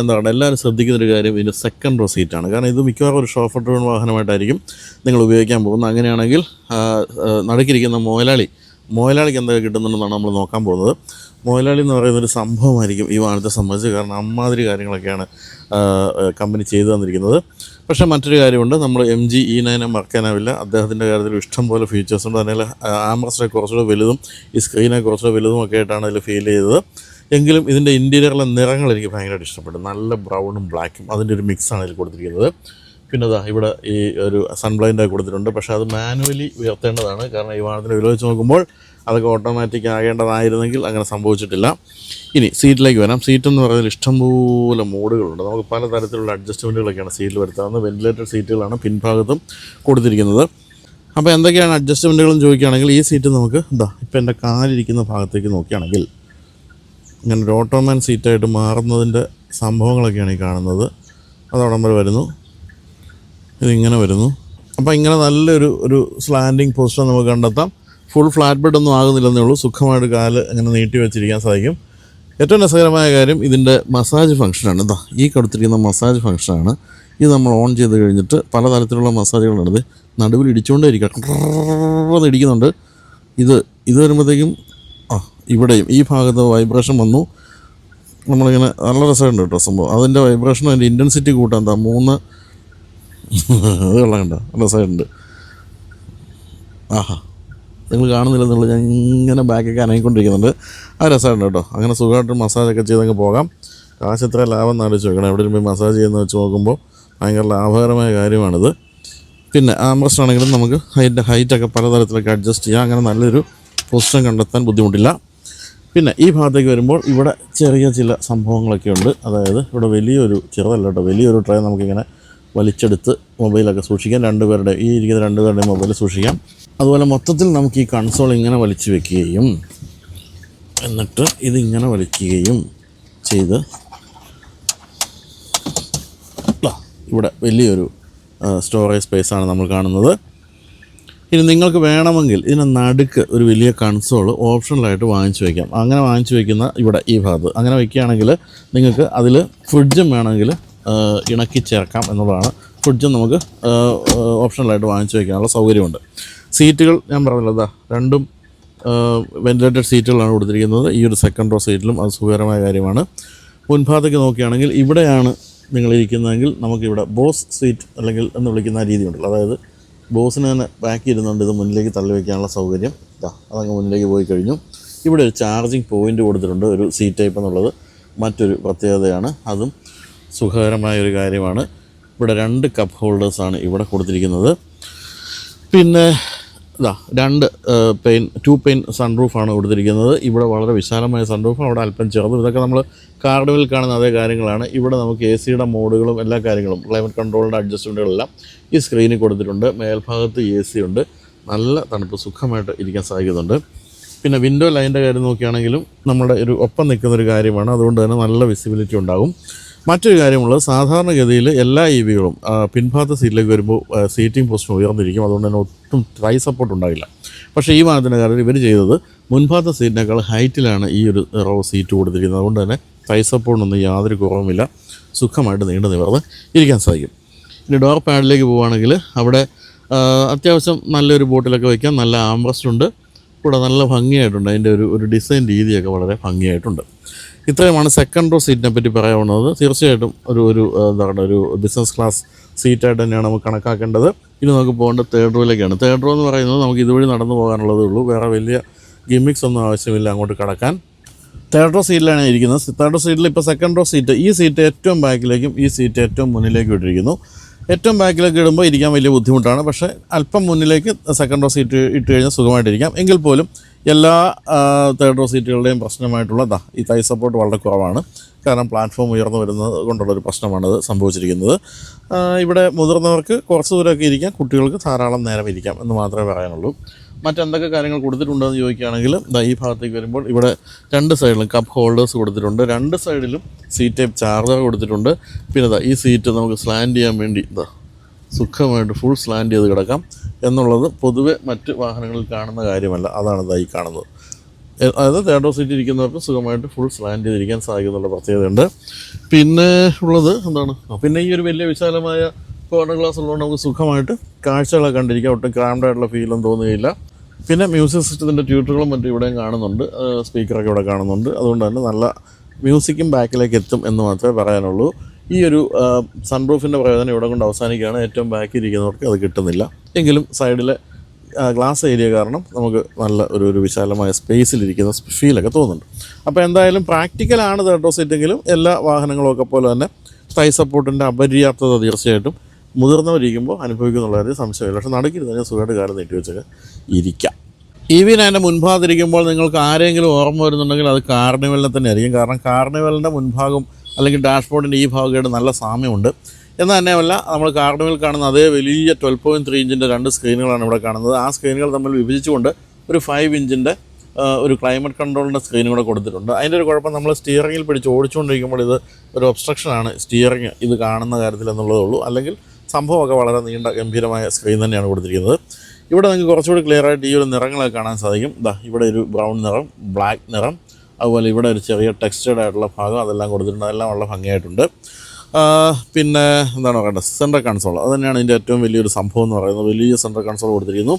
എന്താ പറയുക, എല്ലാവരും ശ്രദ്ധിക്കുന്നൊരു കാര്യം ഇതിൻ്റെ സെക്കൻഡ് റോ സീറ്റാണ്. കാരണം ഇത് മിക്കവാറും ഒരു ഷോഫർ ഡ്രിവൺ വാഹനമായിട്ടായിരിക്കും നിങ്ങൾ ഉപയോഗിക്കാൻ പോകുന്നത്. അങ്ങനെയാണെങ്കിൽ നടുക്കിരിക്കുന്ന മുതലാളിക്ക് എന്തൊക്കെ കിട്ടുന്നുണ്ടെന്നാണ് നമ്മൾ നോക്കാൻ പോകുന്നത്. മുതലാളി എന്ന് പറയുന്നൊരു സംഭവമായിരിക്കും ഈ വാഹനത്തെ സംബന്ധിച്ച്. കാരണം അമ്മാതിരി കാര്യങ്ങളൊക്കെയാണ് കമ്പനി ചെയ്തു തന്നിരിക്കുന്നത്. പക്ഷേ മറ്റൊരു കാര്യമുണ്ട്, നമ്മൾ MG E9 മറക്കാനാവില്ല. അദ്ദേഹത്തിൻ്റെ കാര്യത്തിൽ ഇഷ്ടം പോലെ ഫീച്ചേഴ്സ് ഉണ്ട്. അതിൽ ആംബ്രസ്റ്റൊക്കെ കുറച്ചുകൂടെ വലുതും ഈ സ്ക്രീനൊക്കെ കുറച്ചുകൂടെ വലുതും ഒക്കെ ആയിട്ടാണ് അതിൽ ഫീൽ ചെയ്തത്. എങ്കിലും ഇതിൻ്റെ ഇൻറ്റീരിയറിലെ നിറങ്ങൾ എനിക്ക് ഭയങ്കരമായിട്ട് ഇഷ്ടപ്പെട്ടു. നല്ല ബ്രൗണും ബ്ലാക്കും അതിൻ്റെ ഒരു മിക്സാണ് ഇതിൽ കൊടുത്തിരിക്കുന്നത്. പിന്നെ ഇവിടെ ഈ ഒരു സൺബ്ലൈൻഡൊക്കെ കൊടുത്തിട്ടുണ്ട്. പക്ഷേ അത് മാനുവലി ഉയർത്തേണ്ടതാണ്. കാരണം ഈ വാഹനത്തിന് വില വെച്ച് നോക്കുമ്പോൾ അതൊക്കെ ഓട്ടോമാറ്റിക് ആകേണ്ടതായിരുന്നെങ്കിൽ അങ്ങനെ സംഭവിച്ചിട്ടില്ല. ഇനി സീറ്റിലേക്ക് വരാം. സീറ്റ് എന്ന് പറയുന്നതിൽ ഇഷ്ടംപോലെ മോഡുകളുണ്ട്. നമുക്ക് പല തരത്തിലുള്ള അഡ്ജസ്റ്റ്മെൻറ്റുകളൊക്കെയാണ് സീറ്റിൽ വരുത്താവുന്നത്. വെന്റിലേറ്റഡ് സീറ്റുകളാണ് പിൻഭാഗത്തും കൊടുത്തിരിക്കുന്നത്. അപ്പോൾ എന്തൊക്കെയാണ് അഡ്ജസ്റ്റ്മെൻറ്റുകളെന്ന് ചോദിക്കുകയാണെങ്കിൽ ഈ സീറ്റ് നമുക്ക് ഇപ്പോൾ എൻ്റെ കാലിരിക്കുന്ന ഭാഗത്തേക്ക് നോക്കുകയാണെങ്കിൽ ഇങ്ങനെ ഒരു ഓട്ടോമാൻ സീറ്റായിട്ട് മാറുന്നതിൻ്റെ സംഭവങ്ങളൊക്കെയാണ് ഈ കാണുന്നത്. അതോടം വരെ വരുന്നു, ഇതിങ്ങനെ വരുന്നു. അപ്പോൾ ഇങ്ങനെ നല്ലൊരു സ്ലാൻഡിങ് പൊസിഷൻ നമുക്ക് കണ്ടെത്താം. ഫുൾ ഫ്ലാറ്റ് ബെഡ് ഒന്നും ആകുന്നില്ലെന്നേ ഉള്ളൂ. സുഖമായിട്ട് കാല് ഇങ്ങനെ നീട്ടി വെച്ചിരിക്കാൻ സാധിക്കും. ഏറ്റവും രസകരമായ കാര്യം ഇതിൻ്റെ മസാജ് ഫംഗ്ഷനാണ്. ഈ കൊടുത്തിരിക്കുന്ന മസാജ് ഫംഗ്ഷനാണ്. ഇത് നമ്മൾ ഓൺ ചെയ്ത് കഴിഞ്ഞിട്ട് പലതരത്തിലുള്ള മസാജുകളുണ്ട്. നടുവിൽ ഇടിച്ചുകൊണ്ടേ ഇരിക്കണം, ഇടിക്കുന്നുണ്ട്. ഇത് വരുമ്പോഴത്തേക്കും ഇവിടെയും ഈ ഭാഗത്ത് വൈബ്രേഷൻ വന്നു. നമ്മളിങ്ങനെ നല്ല രസമുണ്ട് കേട്ടോ സംഭവം. അതിൻ്റെ വൈബ്രേഷനും അതിൻ്റെ ഇൻറ്റൻസിറ്റി കൂട്ടാൻ 3 അത് വെള്ളം രസമുണ്ട്. നിങ്ങൾ കാണുന്നില്ലെന്നുള്ളത് ഞാൻ ഇങ്ങനെ ബാക്കൊക്കെ അനങ്ങിക്കൊണ്ടിരിക്കുന്നുണ്ട്. അത് രസമുണ്ട് കേട്ടോ. അങ്ങനെ സുഖമായിട്ട് മസാജൊക്കെ ചെയ്തങ്ങ് പോകാം. കാശ് എത്ര ലാഭം ആലോചിച്ച് നോക്കണം. എവിടെയും പോയി മസാജ് ചെയ്യുന്ന വെച്ച് നോക്കുമ്പോൾ ഭയങ്കര ലാഭകരമായ കാര്യമാണിത്. പിന്നെ ആംബ്രസ്റ്റ് ആണെങ്കിലും നമുക്ക് ഹൈറ്റൊക്കെ പലതരത്തിലൊക്കെ അഡ്ജസ്റ്റ് ചെയ്യാം. അങ്ങനെ നല്ലൊരു പൊസിഷൻ കണ്ടെത്താൻ ബുദ്ധിമുട്ടില്ല. പിന്നെ ഈ ഭാഗത്തേക്ക് വരുമ്പോൾ ഇവിടെ ചെറിയ ചില സംഭവങ്ങളൊക്കെ ഉണ്ട്. അതായത് ഇവിടെ ചെറുതല്ല കേട്ടോ, വലിയൊരു ട്രേ നമുക്കിങ്ങനെ വലിച്ചെടുത്ത് മൊബൈലൊക്കെ സൂക്ഷിക്കാം. ഈ ഇരിക്കുന്ന രണ്ടുപേരുടെയും മൊബൈൽ സൂക്ഷിക്കാം. അതുപോലെ മൊത്തത്തിൽ നമുക്ക് ഈ കൺസോൾ ഇങ്ങനെ വലിച്ചു വെക്കുകയും എന്നിട്ട് ഇതിങ്ങനെ വലിക്കുകയും ചെയ്ത് ഇവിടെ വലിയൊരു സ്റ്റോറേജ് സ്പേസാണ് നമ്മൾ കാണുന്നത്. ഇനി നിങ്ങൾക്ക് വേണമെങ്കിൽ ഇതിന് നടുക്ക് ഒരു വലിയ കൺസോൾ ഓപ്ഷണലായിട്ട് വാങ്ങിച്ചു വയ്ക്കാം. അങ്ങനെ വാങ്ങിച്ചു വയ്ക്കുന്ന ഇവിടെ ഈ ഭാഗത്ത് അങ്ങനെ വയ്ക്കുകയാണെങ്കിൽ നിങ്ങൾക്ക് അതിൽ ഫ്രിഡ്ജും വേണമെങ്കിൽ ഇണക്കി ചേർക്കാം എന്നുള്ളതാണ്. ഫ്രിഡ്ജും നമുക്ക് ഓപ്ഷണലായിട്ട് വാങ്ങിച്ചു വയ്ക്കാനുള്ള സൗകര്യമുണ്ട്. സീറ്റുകൾ ഞാൻ പറഞ്ഞല്ലോ, രണ്ടും വെൻറ്റിലേറ്റഡ് സീറ്റുകളാണ് കൊടുത്തിരിക്കുന്നത്. ഈ ഒരു സെക്കൻഡ് റോ സീറ്റിലും അത് സുഖകരമായ കാര്യമാണ്. മുൻഭാഗത്തേക്ക് നോക്കുകയാണെങ്കിൽ ഇവിടെയാണ് നിങ്ങളിരിക്കുന്നതെങ്കിൽ നമുക്കിവിടെ ബോസ് സീറ്റ് അല്ലെങ്കിൽ എന്ന് വിളിക്കുന്ന രീതിയുണ്ടല്ലോ, അതായത് ബോസിന് തന്നെ ബാക്കി ഇരുന്നുകൊണ്ട് ഇത് മുന്നിലേക്ക് തള്ളി വയ്ക്കാനുള്ള സൗകര്യം അതങ്ങ് മുന്നിലേക്ക് പോയി കഴിഞ്ഞു. ഇവിടെ ഒരു ചാർജിങ് പോയിൻ്റ് കൊടുത്തിട്ടുണ്ട്. ഒരു സി ടൈപ്പ് എന്നുള്ളത് മറ്റൊരു പ്രത്യേകതയാണ്. അതും സുഖകരമായൊരു കാര്യമാണ്. ഇവിടെ 2 കപ്പ് ഹോൾഡേഴ്സാണ് ഇവിടെ കൊടുത്തിരിക്കുന്നത്. പിന്നെ 2 പെയിൻ സൺറൂഫാണ് കൊടുത്തിരിക്കുന്നത്. ഇവിടെ വളരെ വിശാലമായ സൺറൂഫ്, അവിടെ അല്പം ചെറുതും. ഇതൊക്കെ നമ്മൾ കാർഡിനിൽ കാണുന്ന അതേ കാര്യങ്ങളാണ്. ഇവിടെ നമുക്ക് AC-യുടെ മോഡുകളും എല്ലാ കാര്യങ്ങളും ക്ലൈമറ്റ് കൺട്രോളിൻ്റെ അഡ്ജസ്റ്റ്മെൻറ്റുകളെല്ലാം ഈ സ്ക്രീനിൽ കൊടുത്തിട്ടുണ്ട്. മേൽഭാഗത്ത് AC ഉണ്ട്. നല്ല തണുപ്പ് സുഖമായിട്ട് ഇരിക്കാൻ സാധിക്കുന്നുണ്ട്. പിന്നെ വിൻഡോ ലൈൻ്റെ കാര്യം നോക്കുകയാണെങ്കിലും നമ്മുടെ ഒപ്പം നിൽക്കുന്നൊരു കാര്യമാണ്. അതുകൊണ്ട് തന്നെ നല്ല വിസിബിലിറ്റി ഉണ്ടാകും. മറ്റൊരു കാര്യമുള്ളത്, സാധാരണഗതിയിൽ എല്ലാ EV-കളും പിൻഭാഗത്തെ സീറ്റിലേക്ക് വരുമ്പോൾ സീറ്റിംഗ് പൊസിഷൻ ഉയർന്നിരിക്കും. അതുകൊണ്ട് തന്നെ ഒട്ടും ട്രൈ സപ്പോർട്ട് ഉണ്ടാകില്ല. പക്ഷേ ഈ വാഹനത്തിൻ്റെ കാര്യത്തിൽ ഇവർ ചെയ്തത് മുൻഭാഗത്തെ സീറ്റിനേക്കാൾ ഹൈറ്റിലാണ് ഈ ഒരു റോ സീറ്റ് കൊടുത്തിരിക്കുന്നത്. അതുകൊണ്ട് തന്നെ ട്രൈ സപ്പോർട്ടിനൊന്നും യാതൊരു കുറവുമില്ല. സുഖമായിട്ട് നീണ്ടു നിവർന്ന് ഇരിക്കാൻ സാധിക്കും. ഇനി ഡോർ പാഡിലേക്ക് പോവുകയാണെങ്കിൽ അവിടെ അത്യാവശ്യം നല്ലൊരു ബോട്ടിലൊക്കെ വയ്ക്കാം. നല്ല ആംബ്രസ്റ്റ് ഉണ്ട്. ഇവിടെ നല്ല ഭംഗിയായിട്ടുണ്ട്. അതിൻ്റെ ഒരു ഡിസൈൻ രീതിയൊക്കെ വളരെ ഭംഗിയായിട്ടുണ്ട്. ഇത്രയുമാണ് സെക്കൻഡ് റോ സീറ്റിനെ പറ്റി പറയാവുന്നത്. തീർച്ചയായിട്ടും ഒരു ബിസിനസ് ക്ലാസ് സീറ്റായിട്ട് തന്നെയാണ് നമുക്ക് കണക്കാക്കേണ്ടത്. ഇനി നമുക്ക് പോകേണ്ടത് തേർഡ് റോയിലേക്കാണ്. തേർഡ് റോ എന്ന് പറയുന്നത് നമുക്ക് ഇതുവഴി നടന്നു പോകാനുള്ളതേ ഉള്ളൂ. വേറെ വലിയ ഗിമ്മിക്സ് ഒന്നും ആവശ്യമില്ല അങ്ങോട്ട് കടക്കാൻ. തേർഡ് റോ സീറ്റിലാണ് ഇരിക്കുന്നത്. തേർഡ് റോ സീറ്റിൽ ഇപ്പോൾ സെക്കൻഡ് റോ സീറ്റ്, ഈ സീറ്റ് ഏറ്റവും ബാക്കിലേക്കും ഈ സീറ്റ് ഏറ്റവും മുന്നിലേക്കും ഇട്ടിരിക്കുന്നു. ഏറ്റവും ബാക്കിലേക്ക് ഇടുമ്പോൾ ഇരിക്കാൻ വലിയ ബുദ്ധിമുട്ടാണ്. പക്ഷേ അല്പം മുന്നിലേക്ക് സെക്കൻഡ് റോ സീറ്റ് ഇട്ട് കഴിഞ്ഞാൽ സുഖമായിട്ടിരിക്കാം. എങ്കിൽ പോലും എല്ലാ തേർഡ് റോ സീറ്റുകളുടെയും പ്രശ്നമായിട്ടുള്ള ഈ തൈ സപ്പോർട്ട് വളരെ കുറവാണ്. കാരണം പ്ലാറ്റ്ഫോം ഉയർന്നു വരുന്നത് കൊണ്ടുള്ളൊരു പ്രശ്നമാണത് സംഭവിച്ചിരിക്കുന്നത്. ഇവിടെ മുതിർന്നവർക്ക് കുറച്ച് ദൂരമൊക്കെ ഇരിക്കാം, കുട്ടികൾക്ക് ധാരാളം നേരം ഇരിക്കാം എന്ന് മാത്രമേ പറയാനുള്ളൂ. മറ്റെന്തൊക്കെ കാര്യങ്ങൾ കൊടുത്തിട്ടുണ്ടെന്ന് ചോദിക്കുകയാണെങ്കിൽ ഈ ഭാഗത്തേക്ക് വരുമ്പോൾ ഇവിടെ 2 സൈഡിലും കപ്പ് ഹോൾഡേഴ്സ് കൊടുത്തിട്ടുണ്ട്. 2 സൈഡിലും സി ടൈപ്പ് ചാർജർ കൊടുത്തിട്ടുണ്ട്. പിന്നെ ഈ സീറ്റ് നമുക്ക് സ്ലാൻഡ് ചെയ്യാൻ വേണ്ടി സുഖമായിട്ട് ഫുൾ സ്ലാൻഡ് ചെയ്ത് കിടക്കാം എന്നുള്ളത് പൊതുവെ മറ്റ് വാഹനങ്ങളിൽ കാണുന്ന കാര്യമല്ല. അതാണ് ഈ കാണുന്നത്. അതായത് തേർഡ് റോ സീറ്റ് ഇരിക്കുന്നവർക്ക് സുഖമായിട്ട് ഫുൾ സ്ലാൻഡ് ചെയ്തിരിക്കാൻ സാധിക്കുന്നുള്ള പ്രത്യേകതയുണ്ട്. പിന്നെ ഉള്ളത് എന്താണ്, പിന്നെ ഈ ഒരു വലിയ വിശാലമായ കോർണർ ഗ്ലാസ് ഉള്ളതുകൊണ്ട് നമുക്ക് സുഖമായിട്ട് കാഴ്ചകളൊക്കെ കണ്ടിരിക്കാം. ഒട്ടും ക്രാംഡ് ആയിട്ടുള്ള ഫീലൊന്നും തോന്നുകയില്ല. പിന്നെ മ്യൂസിക് സിസ്റ്റത്തിൻ്റെ ട്യൂട്ടറുകളും മറ്റും ഇവിടെയും കാണുന്നുണ്ട്. സ്പീക്കറൊക്കെ ഇവിടെ കാണുന്നുണ്ട്. അതുകൊണ്ട് തന്നെ നല്ല മ്യൂസിക്കും ബാക്കിലേക്ക് എത്തും എന്ന് മാത്രമേ പറയാനുള്ളൂ. ഈ ഒരു സൺറൂഫിൻ്റെ പ്രയോജനം ഇവിടെ കൊണ്ട് അവസാനിക്കുകയാണ്. ഏറ്റവും ബാക്കിൽ ഇരിക്കുന്നവർക്ക് അത് കിട്ടുന്നില്ല. എങ്കിലും സൈഡിലെ ഗ്ലാസ് ഏരിയ കാരണം നമുക്ക് നല്ല ഒരു വിശാലമായ സ്പേസിലിരിക്കുന്ന ഫീലൊക്കെ തോന്നുന്നുണ്ട്. അപ്പോൾ എന്തായാലും പ്രാക്ടിക്കലാണ് തേർഡ് റോ സീറ്റെങ്കിലും എല്ലാ വാഹനങ്ങളൊക്കെ പോലെ തന്നെ തൈ സപ്പോർട്ടിൻ്റെ അപര്യാപ്തത തീർച്ചയായിട്ടും മുതിർന്നവരിക്കുമ്പോൾ അനുഭവിക്കുന്നുള്ള കാര്യം സംശയമില്ല. പക്ഷേ നടക്കിരുന്നതിന് സുഖമായിട്ട് കാലം നീട്ടി വെച്ചൊക്കെ ഇരിക്കാം. EV9 മുൻഭാഗത്തിരിക്കുമ്പോൾ നിങ്ങൾക്ക് ആരെങ്കിലും ഓർമ്മ വരുന്നുണ്ടെങ്കിൽ അത് കാർണിവലിനെ തന്നെ ആയിരിക്കും. കാരണം കാർണിവലിൻ്റെ മുൻഭാഗം അല്ലെങ്കിൽ ഡാഷ്ബോർഡിൻ്റെ ഈ ഭാഗമായിട്ട് നല്ല സാമ്യമുണ്ട്. എന്ന് തന്നെയല്ല, നമ്മൾ കാർണിവൽ കാണുന്ന അതേ വലിയ 12.3 ഇഞ്ചിൻ്റെ 2 സ്ക്രീനുകളാണ് ഇവിടെ കാണുന്നത്. ആ സ്ക്രീനുകൾ തമ്മിൽ വിഭജിച്ചുകൊണ്ട് ഒരു 5 ഇഞ്ചിൻ്റെ ഒരു ക്ലൈമറ്റ് കൺട്രോളിൻ്റെ സ്ക്രീനും കൂടെ കൊടുത്തിട്ടുണ്ട്. അതിൻ്റെ ഒരു കുഴപ്പം, നമ്മൾ സ്റ്റിയറിങ്ങിൽ പിടിച്ച് ഓടിച്ചുകൊണ്ടിരിക്കുമ്പോൾ ഇത് ഒരു ഒബ്സ്ട്രക്ഷനാണ് സ്റ്റിയറിങ് ഇത് കാണുന്ന കാര്യത്തിൽ എന്നുള്ളതേ ഉള്ളൂ. അല്ലെങ്കിൽ സംഭവമൊക്കെ വളരെ നീണ്ട ഗംഭീരമായ സ്ക്രീൻ തന്നെയാണ് കൊടുത്തിരിക്കുന്നത്. ഇവിടെ നിങ്ങൾക്ക് കുറച്ചുകൂടി ക്ലിയറായിട്ട് ഈ ഒരു നിറങ്ങളൊക്കെ കാണാൻ സാധിക്കും. ഇവിടെ ഒരു ബ്രൗൺ നിറം, ബ്ലാക്ക് നിറം, അതുപോലെ ഇവിടെ ഒരു ചെറിയ ടെക്സ്റ്റേർഡ് ആയിട്ടുള്ള ഭാഗം അതെല്ലാം കൊടുത്തിട്ടുണ്ട്. അതെല്ലാം വളരെ ഭംഗിയായിട്ടുണ്ട്. പിന്നെ എന്താണ് പറയേണ്ടത്, സെൻട്രൽ കൺസോൾ അത് തന്നെയാണ് ഇതിൻ്റെ ഏറ്റവും വലിയൊരു സംഭവം എന്ന് പറയുന്നത്. വലിയ സെൻട്രൽ കൺസോൾ കൊടുത്തിരിക്കുന്നു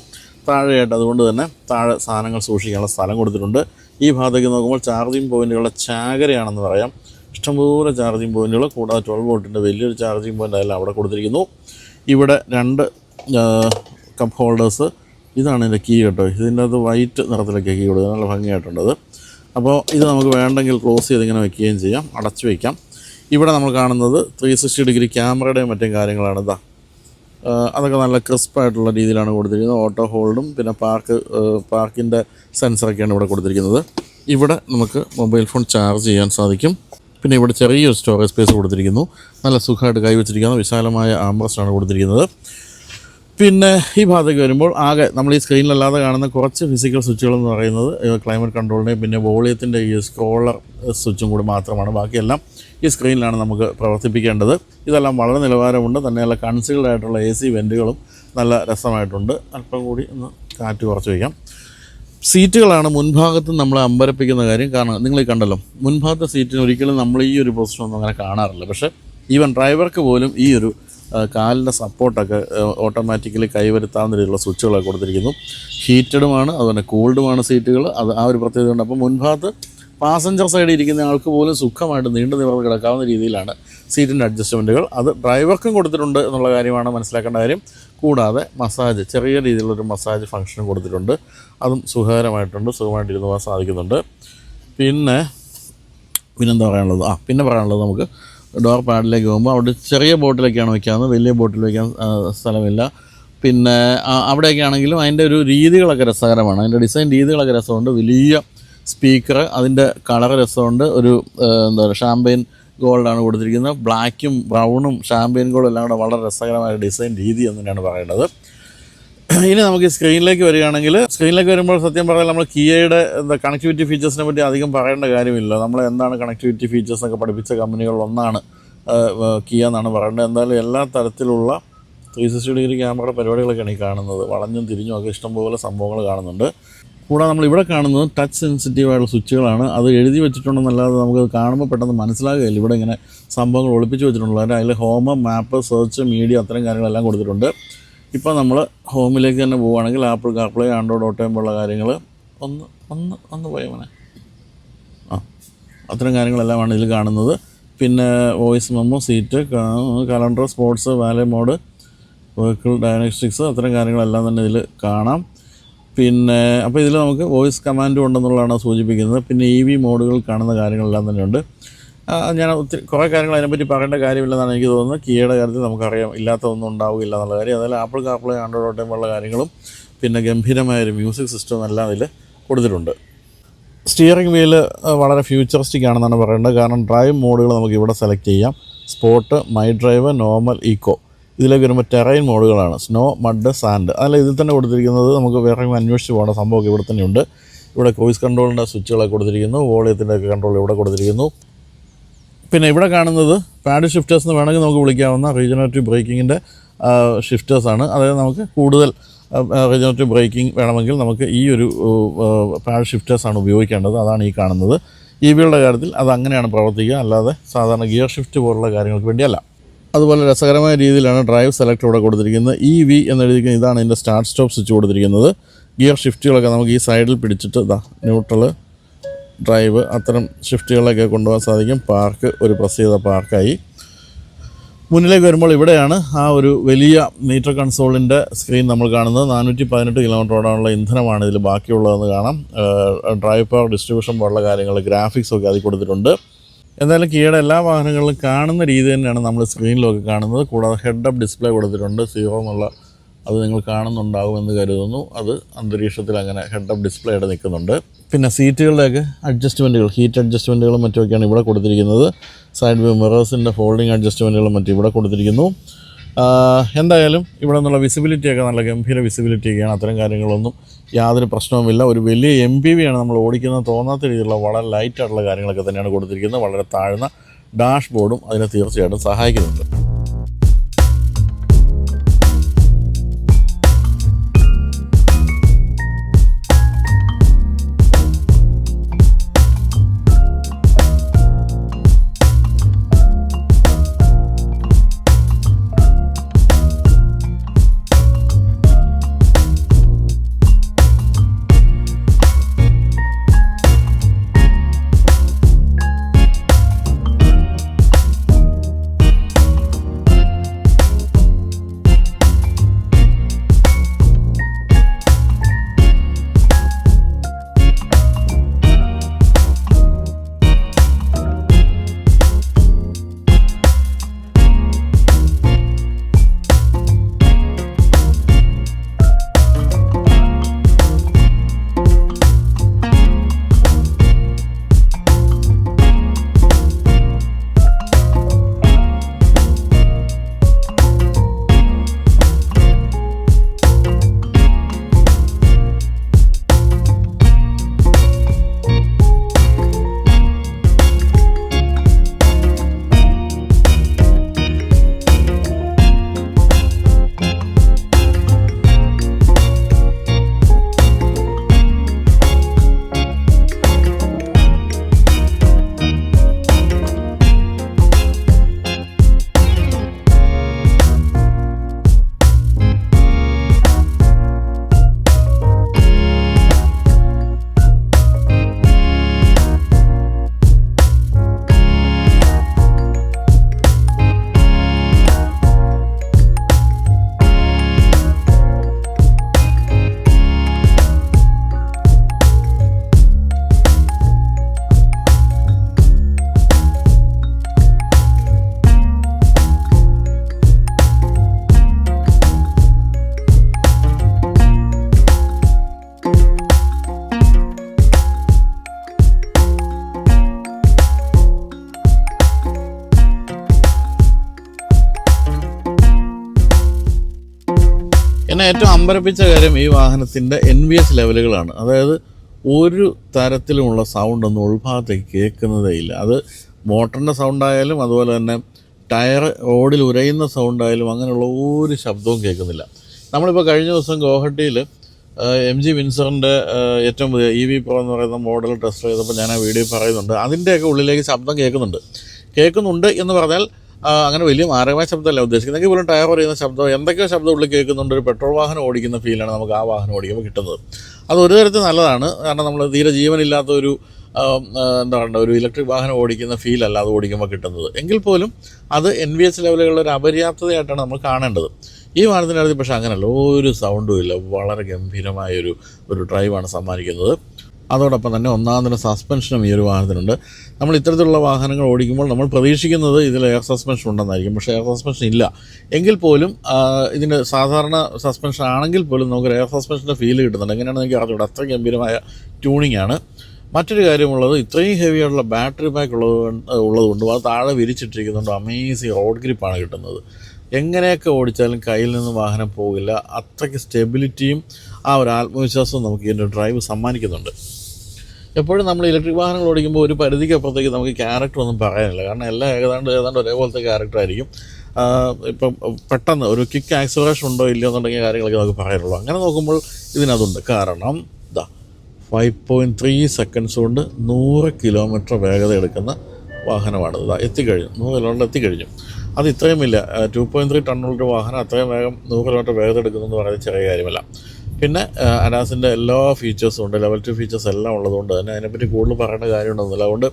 താഴെയായിട്ട്. അതുകൊണ്ട് തന്നെ താഴെ സാധനങ്ങൾ സൂക്ഷിക്കാനുള്ള സ്ഥലം കൊടുത്തിട്ടുണ്ട്. ഈ ഭാഗത്തേക്ക് നോക്കുമ്പോൾ ചാർജിങ് പോയിൻറ്റുകളുടെ ചാകരയാണെന്ന് പറയാം. ഇഷ്ടംപോലെ ചാർജിങ് പോയിൻറ്റുകൾ, കൂടാതെ 12 വോൾട്ടിൻ്റെ വലിയൊരു ചാർജിങ് പോയിൻ്റ് അതെല്ലാം അവിടെ കൊടുത്തിരിക്കുന്നു. ഇവിടെ 2 കപ്പ് ഹോൾഡേഴ്സ്, ഇതാണ് ഇതിൻ്റെ കീ കേട്ടോ. ഇതിൻ്റെ അത് വൈറ്റ് നിറത്തിലൊക്കെ കീ കൊടുക്കുക, നല്ല ഭംഗിയായിട്ടുള്ളത്. അപ്പോൾ ഇത് നമുക്ക് വേണ്ടെങ്കിൽ ക്ലോസ് ചെയ്ത് ഇങ്ങനെ വയ്ക്കുകയും ചെയ്യാം, അടച്ചു വയ്ക്കാം. ഇവിടെ നമ്മൾ കാണുന്നത് 360 ഡിഗ്രി ക്യാമറയുടെയും മറ്റും കാര്യങ്ങളാണ്. അതൊക്കെ നല്ല ക്രിസ്പായിട്ടുള്ള രീതിയിലാണ് കൊടുത്തിരിക്കുന്നത്. ഓട്ടോ ഹോൾഡും പിന്നെ പാർക്കിൻ്റെ സെൻസറൊക്കെയാണ് ഇവിടെ കൊടുത്തിരിക്കുന്നത്. ഇവിടെ നമുക്ക് മൊബൈൽ ഫോൺ ചാർജ് ചെയ്യാൻ സാധിക്കും. പിന്നെ ഇവിടെ ചെറിയൊരു സ്റ്റോറേജ് സ്പേസ് കൊടുത്തിരിക്കുന്നു. നല്ല സുഖമായിട്ട് കൈവച്ചിരിക്കുന്ന വിശാലമായ ആംബ്രസ്റ്റാണ് കൊടുത്തിരിക്കുന്നത്. പിന്നെ ഈ ഭാഗത്തേക്ക് വരുമ്പോൾ ആകെ നമ്മൾ ഈ സ്ക്രീനിലല്ലാതെ കാണുന്ന കുറച്ച് ഫിസിക്കൽ സ്വിച്ചുകൾ എന്ന് പറയുന്നത് ക്ലൈമറ്റ് കൺട്രോളിൻ്റെയും പിന്നെ വോളിയത്തിൻ്റെ ഈ സ്ക്രോളർ സ്വിച്ചും കൂടി മാത്രമാണ്. ബാക്കിയെല്ലാം ഈ സ്ക്രീനിലാണ് നമുക്ക് പ്രവർത്തിപ്പിക്കേണ്ടത്. ഇതെല്ലാം വളരെ നിലവാരമുണ്ട്. തന്നെയല്ല കൺസീൽഡ് ആയിട്ടുള്ള AC വെൻറ്റുകളും നല്ല രസമായിട്ടുണ്ട്. അല്പം കൂടി ഒന്ന് കാറ്റ് കുറച്ച് വയ്ക്കാം. സീറ്റുകളാണ് മുൻഭാഗത്ത് നമ്മളെ അമ്പരപ്പിക്കുന്ന കാര്യം. കാരണം നിങ്ങൾ ഈ കണ്ടല്ലോ, മുൻഭാഗത്തെ സീറ്റിന് ഒരിക്കലും നമ്മൾ ഈ ഒരു പൊസിഷനൊന്നും അങ്ങനെ കാണാറില്ല. പക്ഷേ ഈവൻ ഡ്രൈവർക്ക് പോലും ഈ ഒരു കാലിൻ്റെ സപ്പോർട്ടൊക്കെ ഓട്ടോമാറ്റിക്കലി കൈവരുത്താവുന്ന രീതിയിലുള്ള സ്വിച്ചുകളൊക്കെ കൊടുത്തിരിക്കുന്നു. ഹീറ്റഡുമാണ്, അതുപോലെ കൂൾഡുമാണ് സീറ്റുകൾ. അത് ആ ഒരു പ്രത്യേകത ഉണ്ട്. അപ്പോൾ മുൻഭാഗത്ത് പാസഞ്ചർ സൈഡിൽ ഇരിക്കുന്ന ആൾക്ക് പോലും സുഖമായിട്ട് നീണ്ടു നിവർന്ന് കിടക്കാവുന്ന രീതിയിലാണ് സീറ്റിൻ്റെ അഡ്ജസ്റ്റ്മെൻറ്റുകൾ. അത് ഡ്രൈവർക്കും കൊടുത്തിട്ടുണ്ട് എന്നുള്ള കാര്യമാണ് മനസ്സിലാക്കേണ്ട കാര്യം. കൂടാതെ മസാജ്, ചെറിയ രീതിയിലുള്ളൊരു മസാജ് ഫംഗ്ഷനും കൊടുത്തിട്ടുണ്ട്. അതും സുഖകരമായിട്ടുണ്ട്, സുഖമായിട്ടിരുന്ന് പോകാൻ സാധിക്കുന്നുണ്ട്. പിന്നെന്താ പറയാനുള്ളത്? പിന്നെ പറയാനുള്ളത് നമുക്ക് ഡോർ പാഡിലേക്ക് പോകുമ്പോൾ അവിടെ ചെറിയ ബോട്ടിലൊക്കെയാണ് വയ്ക്കാവുന്നത്, വലിയ ബോട്ടിൽ വയ്ക്കാൻ സ്ഥലമില്ല. പിന്നെ അവിടെയൊക്കെ ആണെങ്കിലും അതിൻ്റെ ഒരു രീതികളൊക്കെ രസകരമാണ്. അതിൻ്റെ ഡിസൈൻ രീതികളൊക്കെ രസമുണ്ട്. വലിയ സ്പീക്കർ, അതിൻ്റെ കളർ രസമുണ്ട്. ഒരു എന്താ പറയുക, ഷാമ്പെയിൻ ഗോൾഡാണ് കൊടുത്തിരിക്കുന്നത്. ബ്ലാക്കും ബ്രൗണും ഷാമ്പെയിൻ ഗോൾഡും എല്ലാം കൂടെ വളരെ രസകരമായ ഡിസൈൻ രീതി എന്ന് തന്നെയാണ് പറയേണ്ടത്. ഇനി നമുക്ക് സ്ക്രീനിലേക്ക് വരികയാണെങ്കിൽ, സ്ക്രീനിലേക്ക് വരുമ്പോൾ സത്യം പറഞ്ഞാൽ നമ്മൾ കിയയുടെ കണക്ടിവിറ്റി ഫീച്ചേഴ്സിനെ പറ്റി അധികം പറയേണ്ട കാര്യമില്ല. നമ്മൾ എന്താണ് കണക്ടിവിറ്റി ഫീച്ചേഴ്സ് എന്നൊക്കെ പഠിപ്പിച്ച കമ്പനികളിലൊന്നാണ് കിയ എന്നാണ് പറയേണ്ടത്. എന്തായാലും എല്ലാ തരത്തിലുള്ള 360 ഡിഗ്രി ക്യാമറ പരിപാടികളൊക്കെയാണ് ഈ കാണുന്നത്. വളഞ്ഞും തിരിഞ്ഞും ഒക്കെ ഇഷ്ടംപോലെ സംഭവങ്ങൾ കാണുന്നുണ്ട്. കൂടാതെ നമ്മളിവിടെ കാണുന്നത് ടച്ച് സെൻസിറ്റീവായിട്ടുള്ള സ്വിച്ചുകളാണ്. അത് എഴുതി വെച്ചിട്ടുണ്ടെന്നല്ലാതെ നമുക്ക് കാണുമ്പോൾ പെട്ടെന്ന് മനസ്സിലാകുകയില്ല ഇവിടെ ഇങ്ങനെ സംഭവങ്ങൾ ഒളിപ്പിച്ച് വെച്ചിട്ടുള്ളത്. അതിൽ ഹോം, മാപ്പ്, സെർച്ച്, മീഡിയ അത്തരം കാര്യങ്ങളെല്ലാം കൊടുത്തിട്ടുണ്ട്. ഇപ്പോൾ നമ്മൾ ഹോമിലേക്ക് തന്നെ പോവുകയാണെങ്കിൽ ആപ്പിൾ കാർപ്ലേ, ആൻഡ്രോയിഡ് ഓട്ടോ പോലുള്ള കാര്യങ്ങൾ ഒന്ന് പോയ മോനെ അത്തരം കാര്യങ്ങളെല്ലാമാണ് ഇതിൽ കാണുന്നത്. പിന്നെ voice memo, seat, calendar, sports, valet mode, vehicle diagnostics അത്തരം കാര്യങ്ങളെല്ലാം തന്നെ ഇതിൽ കാണാം. പിന്നെ അപ്പോൾ ഇതിൽ നമുക്ക് വോയിസ് കമാൻഡും ഉണ്ടെന്നുള്ളതാണ് സൂചിപ്പിക്കുന്നത്. പിന്നെ EV മോഡുകൾ കാണുന്ന കാര്യങ്ങളെല്ലാം തന്നെയുണ്ട്. ഞാൻ കുറേ കാര്യങ്ങൾ അതിനെപ്പറ്റി പറയേണ്ട കാര്യമില്ലെന്നാണ് എനിക്ക് തോന്നുന്നത്. കിയയുടെ കാര്യത്തിൽ നമുക്കറിയാം ഇല്ലാത്തതൊന്നും ഉണ്ടാവുകയില്ല എന്നുള്ള കാര്യം. അതായത് ആപ്പിൾ കാർപ്ലേ, ആൻഡ്രോയിഡ് ഓട്ടോ പോലുള്ള കാര്യങ്ങളും പിന്നെ ഗംഭീരമായൊരു മ്യൂസിക് സിസ്റ്റം എല്ലാം ഇതിൽ കൊടുത്തിട്ടുണ്ട്. സ്റ്റിയറിംഗ് വീല് വളരെ ഫ്യൂച്ചറിസ്റ്റിക് ആണെന്നാണ് പറയേണ്ടത്. കാരണം ഡ്രൈവ് മോഡുകൾ നമുക്ക് ഇവിടെ സെലക്ട് ചെയ്യാം. Sport, my drive, normal, eco. ഇതിലേക്ക് വരുമ്പോൾ ടെറൈൻ മോഡുകളാണ്. Snow, mud, sand. അതല്ല ഇതിൽ തന്നെ കൊടുത്തിരിക്കുന്നത് നമുക്ക് വേറെ അന്വേഷിച്ച് പോകേണ്ട സംഭവമൊക്കെ ഇവിടെ തന്നെയുണ്ട്. ഇവിടെ ക്രൂയിസ് കൺട്രോളിൻ്റെ സ്വിച്ചുകളൊക്കെ കൊടുത്തിരിക്കുന്നു. വോളിയത്തിൻ്റെ ഒക്കെ കൺട്രോൾ ഇവിടെ കൊടുത്തിരിക്കുന്നു. പിന്നെ ഇവിടെ കാണുന്നത് പാഡ് ഷിഫ്റ്റേഴ്സ് എന്ന് വേണമെങ്കിൽ നമുക്ക് വിളിക്കാവുന്ന റീജനറേറ്റീവ് ബ്രേക്കിങ്ങിൻ്റെ ഷിഫ്റ്റേഴ്സാണ്. അതായത് നമുക്ക് കൂടുതൽ റീജനറേറ്റീവ് ബ്രേക്കിംഗ് വേണമെങ്കിൽ നമുക്ക് ഈ ഒരു പാഡ് ഷിഫ്റ്റേഴ്സാണ് ഉപയോഗിക്കേണ്ടത്. അതാണ് ഈ കാണുന്നത്. EVയുടെ കാര്യത്തിൽ അത് അങ്ങനെയാണ് പ്രവർത്തിക്കുക, അല്ലാതെ സാധാരണ ഗിയർ ഷിഫ്റ്റ് പോലുള്ള കാര്യങ്ങൾക്ക് വേണ്ടിയല്ല. അതുപോലെ രസകരമായ രീതിയിലാണ് ഡ്രൈവ് സെലക്ട് ഇവിടെ കൊടുത്തിരിക്കുന്നത്. EV എന്നെഴുതിയിരിക്കുന്നത് ഇതാണ് ഇതിൻ്റെ സ്റ്റാർട്ട് സ്റ്റോപ്പ് സ്വിച്ച് കൊടുത്തിരിക്കുന്നത്. ഗിയർ ഷിഫ്റ്റുകളൊക്കെ നമുക്ക് ഈ സൈഡിൽ പിടിച്ചിട്ട് ന്യൂട്രൽ, ഡ്രൈവ് അത്തരം ഷിഫ്റ്റുകളൊക്കെ കൊണ്ടുപോകാൻ സാധിക്കും. പാർക്ക്, ഒരു പ്രസ് ചെയ്ത പാർക്കായി. മുന്നിലേക്ക് വരുമ്പോൾ ഇവിടെയാണ് ആ ഒരു വലിയ മീറ്റർ കൺസോളിൻ്റെ സ്ക്രീൻ നമ്മൾ കാണുന്നത്. 418 കിലോമീറ്റർ ഓടാനുള്ള ഇന്ധനമാണ് ഇതിൽ ബാക്കിയുള്ളതെന്ന് കാണാം. ഡ്രൈവ് പവർ ഡിസ്ട്രിബ്യൂഷൻ പോലുള്ള കാര്യങ്ങൾ, ഗ്രാഫിക്സ് ഒക്കെ അതിൽ കൊടുത്തിട്ടുണ്ട്. എന്തായാലും കിയയുടെ എല്ലാ വാഹനങ്ങളിലും കാണുന്ന രീതി തന്നെയാണ് നമ്മൾ സ്ക്രീനിലൊക്കെ കാണുന്നത്. കൂടാതെ ഹെഡ് അപ്പ് ഡിസ്പ്ലേ കൊടുത്തിട്ടുണ്ട്. 0 എന്നുള്ള അത് നിങ്ങൾ കാണുന്നുണ്ടാകുമെന്ന് കരുതുന്നു. അത് അന്തരീക്ഷത്തിൽ അങ്ങനെ ഹെഡ് അപ്പ് ഡിസ്പ്ലേ ആയിട്ട് നിൽക്കുന്നുണ്ട്. പിന്നെ സീറ്റുകളുടെയൊക്കെ അഡ്ജസ്റ്റ്മെൻറ്റുകൾ, ഹീറ്റ് അഡ്ജസ്റ്റ്മെൻറ്റുകളും മറ്റുമൊക്കെയാണ് ഇവിടെ കൊടുത്തിരിക്കുന്നത്. സൈഡ് വ്യൂ മിറേഴ്സിൻ്റെ ഫോൾഡിംഗ് അഡ്ജസ്റ്റ്മെൻറ്റുകളും മറ്റും ഇവിടെ കൊടുത്തിരിക്കുന്നു. എന്തായാലും ഇവിടെ നിന്നുള്ള വിസിബിലിറ്റിയൊക്കെ നല്ല ഗംഭീര വിസിബിലിറ്റിയൊക്കെയാണ്. അത്തരം കാര്യങ്ങളൊന്നും യാതൊരു പ്രശ്നവുമില്ല. ഒരു വലിയ MPV ആണ് നമ്മൾ ഓടിക്കുന്നത് തോന്നാത്ത രീതിയിലുള്ള വളരെ ലൈറ്റായിട്ടുള്ള കാര്യങ്ങളൊക്കെ തന്നെയാണ് കൊടുത്തിരിക്കുന്നത്. വളരെ താഴ്ന്ന ഡാഷ് ബോർഡും അതിനെ തീർച്ചയായിട്ടും സഹായിക്കുന്നുണ്ട്. എന്നെ ഏറ്റവും അമ്പരപ്പിച്ച കാര്യം ഈ വാഹനത്തിൻ്റെ NVH ലെവലുകളാണ്. അതായത് ഒരു തരത്തിലുമുള്ള സൗണ്ടൊന്നും ഉൾഭാഗത്തേക്ക് കേൾക്കുന്നതേ ഇല്ല. അത് മോട്ടറിൻ്റെ സൗണ്ടായാലും അതുപോലെ തന്നെ ടയർ റോഡിൽ ഉരയുന്ന സൗണ്ടായാലും അങ്ങനെയുള്ള ഒരു ശബ്ദവും കേൾക്കുന്നില്ല. നമ്മളിപ്പോൾ കഴിഞ്ഞ ദിവസം ഗോഹട്ടിയിൽ MG വിൻസറിൻ്റെ ഏറ്റവും പുതിയ EV Pro എന്ന് പറയുന്ന മോഡൽ ടെസ്റ്റ് ചെയ്തപ്പോൾ ഞാൻ ആ വീഡിയോ പറയുന്നുണ്ട്. അതിൻ്റെയൊക്കെ ഉള്ളിലേക്ക് ശബ്ദം കേൾക്കുന്നുണ്ട് എന്ന് പറഞ്ഞാൽ അങ്ങനെ വലിയ മാരകമായ ശബ്ദമല്ല ഉദ്ദേശിക്കുന്നെങ്കിൽ പോലും ടയർ പറയുന്ന ശബ്ദം എന്തൊക്കെയോ ശബ്ദം ഉള്ളിൽ കേൾക്കുന്നുണ്ട്. ഒരു പെട്രോൾ വാഹനം ഓടിക്കുന്ന ഫീലാണ് നമുക്ക് ആ വാഹനം ഓടിക്കുമ്പോൾ കിട്ടുന്നത്. അത് ഒരു തരത്തിൽ നല്ലതാണ്. കാരണം നമ്മൾ തീരെ ജീവനില്ലാത്ത ഒരു എന്താ പറയുക ഒരു ഇലക്ട്രിക് വാഹനം ഓടിക്കുന്ന ഫീലല്ല അത് ഓടിക്കുമ്പോൾ കിട്ടുന്നത്. എങ്കിൽ പോലും അത് NVH ലെവലുകളുടെ ഒരു അപര്യാപ്തതയായിട്ടാണ് നമ്മൾ കാണേണ്ടത്. ഈ വാഹനത്തിൻ്റെ അടുത്ത് പക്ഷേ അങ്ങനെയല്ല, ഒരു സൗണ്ടും ഇല്ല. വളരെ ഗംഭീരമായൊരു ഡ്രൈവാണ് സമ്മാനിക്കുന്നത്. അതോടൊപ്പം തന്നെ ഒന്നാമതിന് സസ്പെൻഷനും ഈ ഒരു വാഹനത്തിനുണ്ട്. നമ്മൾ ഇത്തരത്തിലുള്ള വാഹനങ്ങൾ ഓടിക്കുമ്പോൾ നമ്മൾ പ്രതീക്ഷിക്കുന്നത് ഇതിൽ എയർ സസ്പെൻഷൻ ഉണ്ടെന്നായിരിക്കും. പക്ഷേ എയർ സസ്പെൻഷൻ ഇല്ല. എങ്കിൽ പോലും ഇതിൻ്റെ സാധാരണ സസ്പെൻഷൻ ആണെങ്കിൽ പോലും നമുക്ക് എയർ സസ്പെൻഷൻ്റെ ഫീൽ കിട്ടുന്നുണ്ട്. എങ്ങനെയാണെന്ന് എനിക്ക് അറിഞ്ഞുകൂടാ. അത്ര ഗംഭീരമായ ട്യൂണിംഗ് ആണ്. മറ്റൊരു കാര്യമുള്ളത് ഇത്രയും ഹെവി ആയിട്ടുള്ള ബാറ്ററി പാക്ക് ഉള്ളതുകൊണ്ടും അത് താഴെ വിരിച്ചിട്ടിരിക്കുന്നുണ്ട്. അമേസിങ് റോഡ് ഗ്രിപ്പാണ് കിട്ടുന്നത്. എങ്ങനെയൊക്കെ ഓടിച്ചാലും കയ്യിൽ നിന്ന് വാഹനം പോകില്ല. അത്രയ്ക്ക് സ്റ്റെബിലിറ്റിയും ആ ഒരു ആത്മവിശ്വാസവും നമുക്ക് ഇതിൻ്റെ ഡ്രൈവ് സമ്മാനിക്കുന്നുണ്ട്. എപ്പോഴും നമ്മൾ ഇലക്ട്രിക് വാഹനങ്ങൾ ഓടിക്കുമ്പോൾ ഒരു പരിധിക്ക് അപ്പുറത്തേക്ക് നമുക്ക് ക്യാരക്ടർ ഒന്നും പറയാനില്ല. കാരണം എല്ലാം ഏതാണ്ട് ഒരേപോലത്തെ ക്യാരക്ടറായിരിക്കും. ഇപ്പം പെട്ടെന്ന് ഒരു ക്വിക്ക് ആക്സിലറേഷൻ ഉണ്ടോ ഇല്ലയോ എന്നുണ്ടെങ്കിൽ കാര്യങ്ങളൊക്കെ നമുക്ക് പറയാനുള്ളൂ. അങ്ങനെ നോക്കുമ്പോൾ ഇതിനതുണ്ട്. കാരണം 5.3 സെക്കൻഡ്സ് കൊണ്ട് 100 കിലോമീറ്റർ വേഗത എടുക്കുന്ന വാഹനമാണ്. എത്തിക്കഴിഞ്ഞു, 100 കിലോമീറ്റർ എത്തിക്കഴിഞ്ഞു. അത് ഇത്രയും ഇല്ല. 2.3 ടണ്ണുള്ളൊരു വാഹനം അത്രയും വേഗം 100 കിലോമീറ്റർ വേഗത എടുക്കുന്നതെന്ന് പറയുന്നത് ചെറിയ കാര്യമല്ല. പിന്നെ അഡാസിൻ്റെ എല്ലാ ഫീച്ചേഴ്സും ഉണ്ട്. ലെവൽ 2 ഫീച്ചേഴ്സ് എല്ലാം ഉള്ളതുകൊണ്ട് തന്നെ അതിനെപ്പറ്റി കൂടുതൽ പറയേണ്ട കാര്യമുണ്ടെന്നില്ല. അതുകൊണ്ട്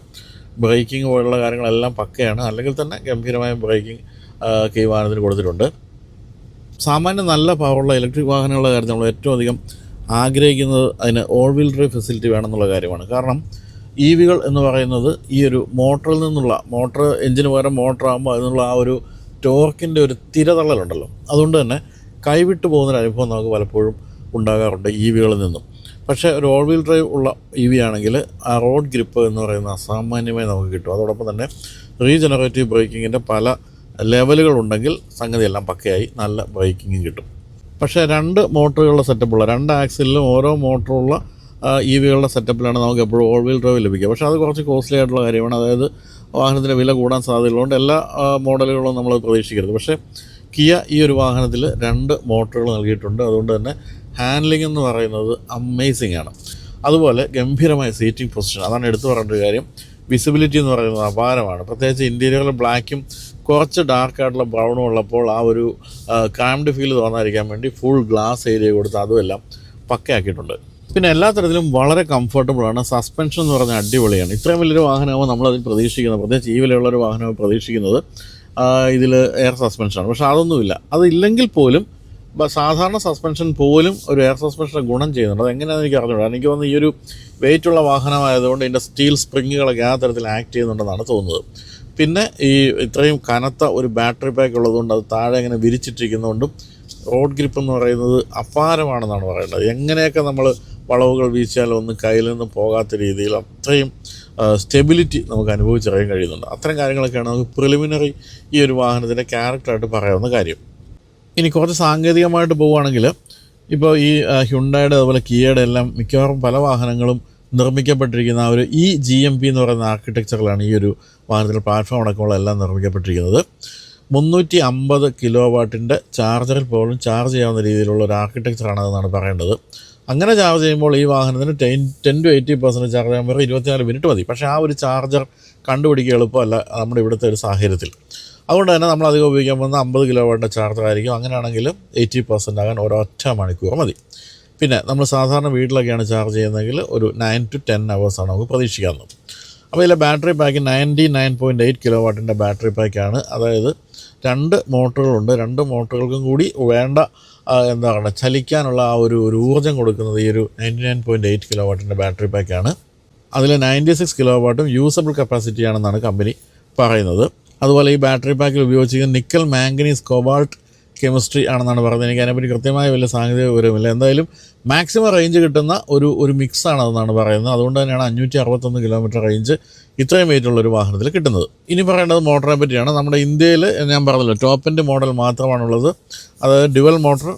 ബ്രേക്കിംഗ് പോലുള്ള കാര്യങ്ങളെല്ലാം പക്കയാണ്. അല്ലെങ്കിൽ തന്നെ ഗംഭീരമായ ബ്രേക്കിംഗ് ഈ വാഹനത്തിന് കൊടുത്തിട്ടുണ്ട്. സാമാന്യം നല്ല പവറുള്ള ഇലക്ട്രിക് വാഹനങ്ങളുടെ കാര്യത്തിൽ നമ്മൾ ഏറ്റവും അധികം ആഗ്രഹിക്കുന്നത് അതിന് ഓൾ വീൽ ഡ്രൈവ് ഫെസിലിറ്റി വേണമെന്നുള്ള കാര്യമാണ്. കാരണം EVകൾ എന്ന് പറയുന്നത് ഈ ഒരു മോട്ടറിൽ നിന്നുള്ള എഞ്ചിന് പകരം മോട്ടറാകുമ്പോൾ അതിനുള്ള ആ ഒരു ടോർക്കിൻ്റെ ഒരു തിരതള്ളലുണ്ടല്ലോ. അതുകൊണ്ട് തന്നെ കൈവിട്ട് പോകുന്നൊരു അനുഭവം നമുക്ക് പലപ്പോഴും ഉണ്ടാകാറുണ്ട് EVകളിൽ നിന്നും. പക്ഷേ ഒരു ഓൾ വീൽ ഡ്രൈവ് ഉള്ള EV ആണെങ്കിൽ ആ റോഡ് ഗ്രിപ്പ് എന്ന് പറയുന്ന അസാമാന്യമായി നമുക്ക് കിട്ടും. അതോടൊപ്പം തന്നെ റീജനറേറ്റീവ് ബ്രേക്കിങ്ങിൻ്റെ പല ലെവലുകളുണ്ടെങ്കിൽ സംഗതിയെല്ലാം പക്കയായി നല്ല ബ്രേക്കിങ്ങും കിട്ടും. പക്ഷേ 2 മോട്ടറുകളുടെ സെറ്റപ്പുള്ള 2 ആക്സിലും ഓരോ മോട്ടറുള്ള EVകളുടെ സെറ്റപ്പിലാണ് നമുക്ക് എപ്പോഴും ഓൾ വീൽ ഡ്രൈവ് ലഭിക്കുക. പക്ഷേ അത് കുറച്ച് കോസ്റ്റ്ലി ആയിട്ടുള്ള കാര്യമാണ്. അതായത് വാഹനത്തിൻ്റെ വില കൂടാൻ സാധ്യതയുള്ളതുകൊണ്ട് എല്ലാ മോഡലുകളും നമ്മൾ പ്രതീക്ഷിക്കരുത്. പക്ഷേ കിയ ഈ ഒരു വാഹനത്തിൽ 2 മോട്ടറുകൾ നൽകിയിട്ടുണ്ട്. അതുകൊണ്ട് തന്നെ ഹാൻഡ്ലിംഗ് എന്ന് പറയുന്നത് അമേസിംഗ് ആണ്. അതുപോലെ ഗംഭീരമായ സീറ്റിംഗ് പൊസിഷൻ, അതാണ് എടുത്തു പറയേണ്ട ഒരു കാര്യം. വിസിബിലിറ്റി എന്ന് പറയുന്നത് അപാരമാണ്. പ്രത്യേകിച്ച് ഇൻറ്റീരിയറിൽ ബ്ലാക്കും കുറച്ച് ഡാർക്കായിട്ടുള്ള ബ്രൗണും ഉള്ളപ്പോൾ ആ ഒരു കാംഡ് ഫീൽ തോന്നാതിരിക്കാൻ വേണ്ടി ഫുൾ ഗ്ലാസ് ഏരിയ കൊടുത്ത് അതുമെല്ലാം പക്കയാക്കിയിട്ടുണ്ട്. പിന്നെ എല്ലാ തരത്തിലും വളരെ കംഫർട്ടബിളാണ്. സസ്പെൻഷൻ എന്ന് പറഞ്ഞാൽ അടിപൊളിയാണ്. ഇത്രയും വലിയൊരു വാഹനമാകുമ്പോൾ നമ്മളതിൽ പ്രതീക്ഷിക്കുന്നത്, പ്രത്യേകിച്ച് ഈ വിലയുള്ളൊരു വാഹനമാണ് പ്രതീക്ഷിക്കുന്നത് ഇതിൽ എയർ സസ്പെൻഷനാണ്. പക്ഷേ അതൊന്നുമില്ല. അതില്ലെങ്കിൽ പോലും സാധാരണ സസ്പെൻഷൻ പോലും ഒരു എയർ സസ്പെൻഷൻ്റെ ഗുണം ചെയ്യുന്നുണ്ട്. അതെങ്ങനെയാണെന്ന് എനിക്ക് അറിഞ്ഞൂടാ. എനിക്ക് തോന്നുന്നു ഈ ഒരു വെയിറ്റുള്ള വാഹനമായതുകൊണ്ട് ഇതിൻ്റെ സ്റ്റീൽ സ്പ്രിങ്ങുകളൊക്കെ ആ തരത്തിൽ ആക്ട് ചെയ്യുന്നുണ്ടെന്നാണ് തോന്നുന്നത്. പിന്നെ ഈ ഇത്രയും കനത്ത ഒരു ബാറ്ററി പാക്ക് ഉള്ളതുകൊണ്ട് അത് താഴെ ഇങ്ങനെ വിരിച്ചിട്ടിരിക്കുന്നതുകൊണ്ടും റോഡ് ഗ്രിപ്പ് എന്ന് പറയുന്നത് അപാരമാണെന്നാണ് പറയുന്നത്. എങ്ങനെയൊക്കെ നമ്മൾ വളവുകൾ വീശിയാലും ഒന്നും കയ്യിൽ നിന്ന് പോകാത്ത രീതിയിൽ അത്രയും സ്റ്റെബിലിറ്റി നമുക്ക് അനുഭവിച്ചറിയാൻ കഴിയുന്നുണ്ട്. അത്തരം കാര്യങ്ങളൊക്കെയാണ് നമുക്ക് പ്രിലിമിനറി ഈ ഒരു വാഹനത്തിൻ്റെ ക്യാരക്ടറായിട്ട് പറയാവുന്ന കാര്യം. ഇനി കുറച്ച് സാങ്കേതികമായിട്ട് പോവുകയാണെങ്കിൽ ഇപ്പോൾ ഈ ഹ്യുണ്ടായുടെ അതുപോലെ കിയയുടെ എല്ലാം മിക്കവാറും പല വാഹനങ്ങളും നിർമ്മിക്കപ്പെട്ടിരിക്കുന്ന ആ ഒരു GMP എന്ന് പറയുന്ന ആർക്കിടെക്ചറിലാണ് ഈ ഒരു വാഹനത്തിൻ്റെ പ്ലാറ്റ്ഫോം അടക്കമുള്ള എല്ലാം നിർമ്മിക്കപ്പെട്ടിരിക്കുന്നത്. 350 കിലോ വാട്ടിൻ്റെ ചാർജറിൽ പോലും ചാർജ് ചെയ്യാവുന്ന രീതിയിലുള്ള ഒരു ആർക്കിടെക്ചറാണെന്നാണ് പറയേണ്ടത്. അങ്ങനെ ചാർജ് ചെയ്യുമ്പോൾ ഈ വാഹനത്തിന് 10 to 80% ചാർജ് ചെയ്യാൻ വേറെ 24 മിനിറ്റ് മതി. പക്ഷേ ആ ഒരു ചാർജർ കണ്ടുപിടിക്കുക എളുപ്പമല്ല നമ്മുടെ ഇവിടുത്തെ ഒരു സാഹചര്യത്തിൽ. അതുകൊണ്ട് തന്നെ നമ്മൾ അധികം ഉപയോഗിക്കാൻ പോകുന്ന 50 കിലോ വാട്ടിൻ്റെ ചാർജർ ആയിരിക്കും. അങ്ങനെയാണെങ്കിൽ 80% ആകാൻ ഒരൊറ്റ മണിക്കൂർ മതി. പിന്നെ നമ്മൾ സാധാരണ വീട്ടിലൊക്കെയാണ് ചാർജ് ചെയ്യുന്നതെങ്കിൽ ഒരു 9 to 10 hours നമുക്ക് പ്രതീക്ഷിക്കാവുന്നത്. അപ്പോൾ ഇതിലെ ബാറ്ററി പാക്ക് 99.8 കിലോ വാട്ടിൻ്റെ ബാറ്ററി പാക്കാണ്. അതായത് 2 മോട്ടറുകളുണ്ട്. 2 മോട്ടറുകൾക്കും കൂടി വേണ്ട എന്താ പറയുക ചലിക്കാനുള്ള ആ ഒരു ഊർജ്ജം കൊടുക്കുന്നത് ഈ ഒരു 99.8 കിലോ വാട്ടിൻ്റെ ബാറ്ററി പാക്കാണ്. അതിൽ 96 കിലോ വാട്ടും യൂസബിൾ കപ്പാസിറ്റിയാണെന്നാണ് കമ്പനി പറയുന്നത്. അതുപോലെ ഈ ബാറ്ററി പാക്കിൽ ഉപയോഗിച്ചിരിക്കുന്ന നിക്കൽ മാംഗനീസ് കോബാൾട്ട് കെമിസ്ട്രി ആണെന്നാണ് പറയുന്നത്. എനിക്ക് അതിനെപ്പറ്റി കൃത്യമായ വലിയ സാങ്കേതിക വിവരമില്ല. എന്തായാലും മാക്സിമം റേഞ്ച് കിട്ടുന്ന ഒരു മിക്സാണെന്നാണ് പറയുന്നത്. അതുകൊണ്ട് തന്നെയാണ് 561 കിലോമീറ്റർ റേഞ്ച് ഇത്രയും വെയിറ്റുള്ളൊരു വാഹനത്തിൽ കിട്ടുന്നത്. ഇനി പറയേണ്ടത് മോട്ടറിനെ പറ്റിയാണ്. നമ്മുടെ ഇന്ത്യയിൽ ഞാൻ പറഞ്ഞല്ലോ ടോപ്പ് എൻഡ് മോഡൽ മാത്രമാണുള്ളത്. അതായത് dual motor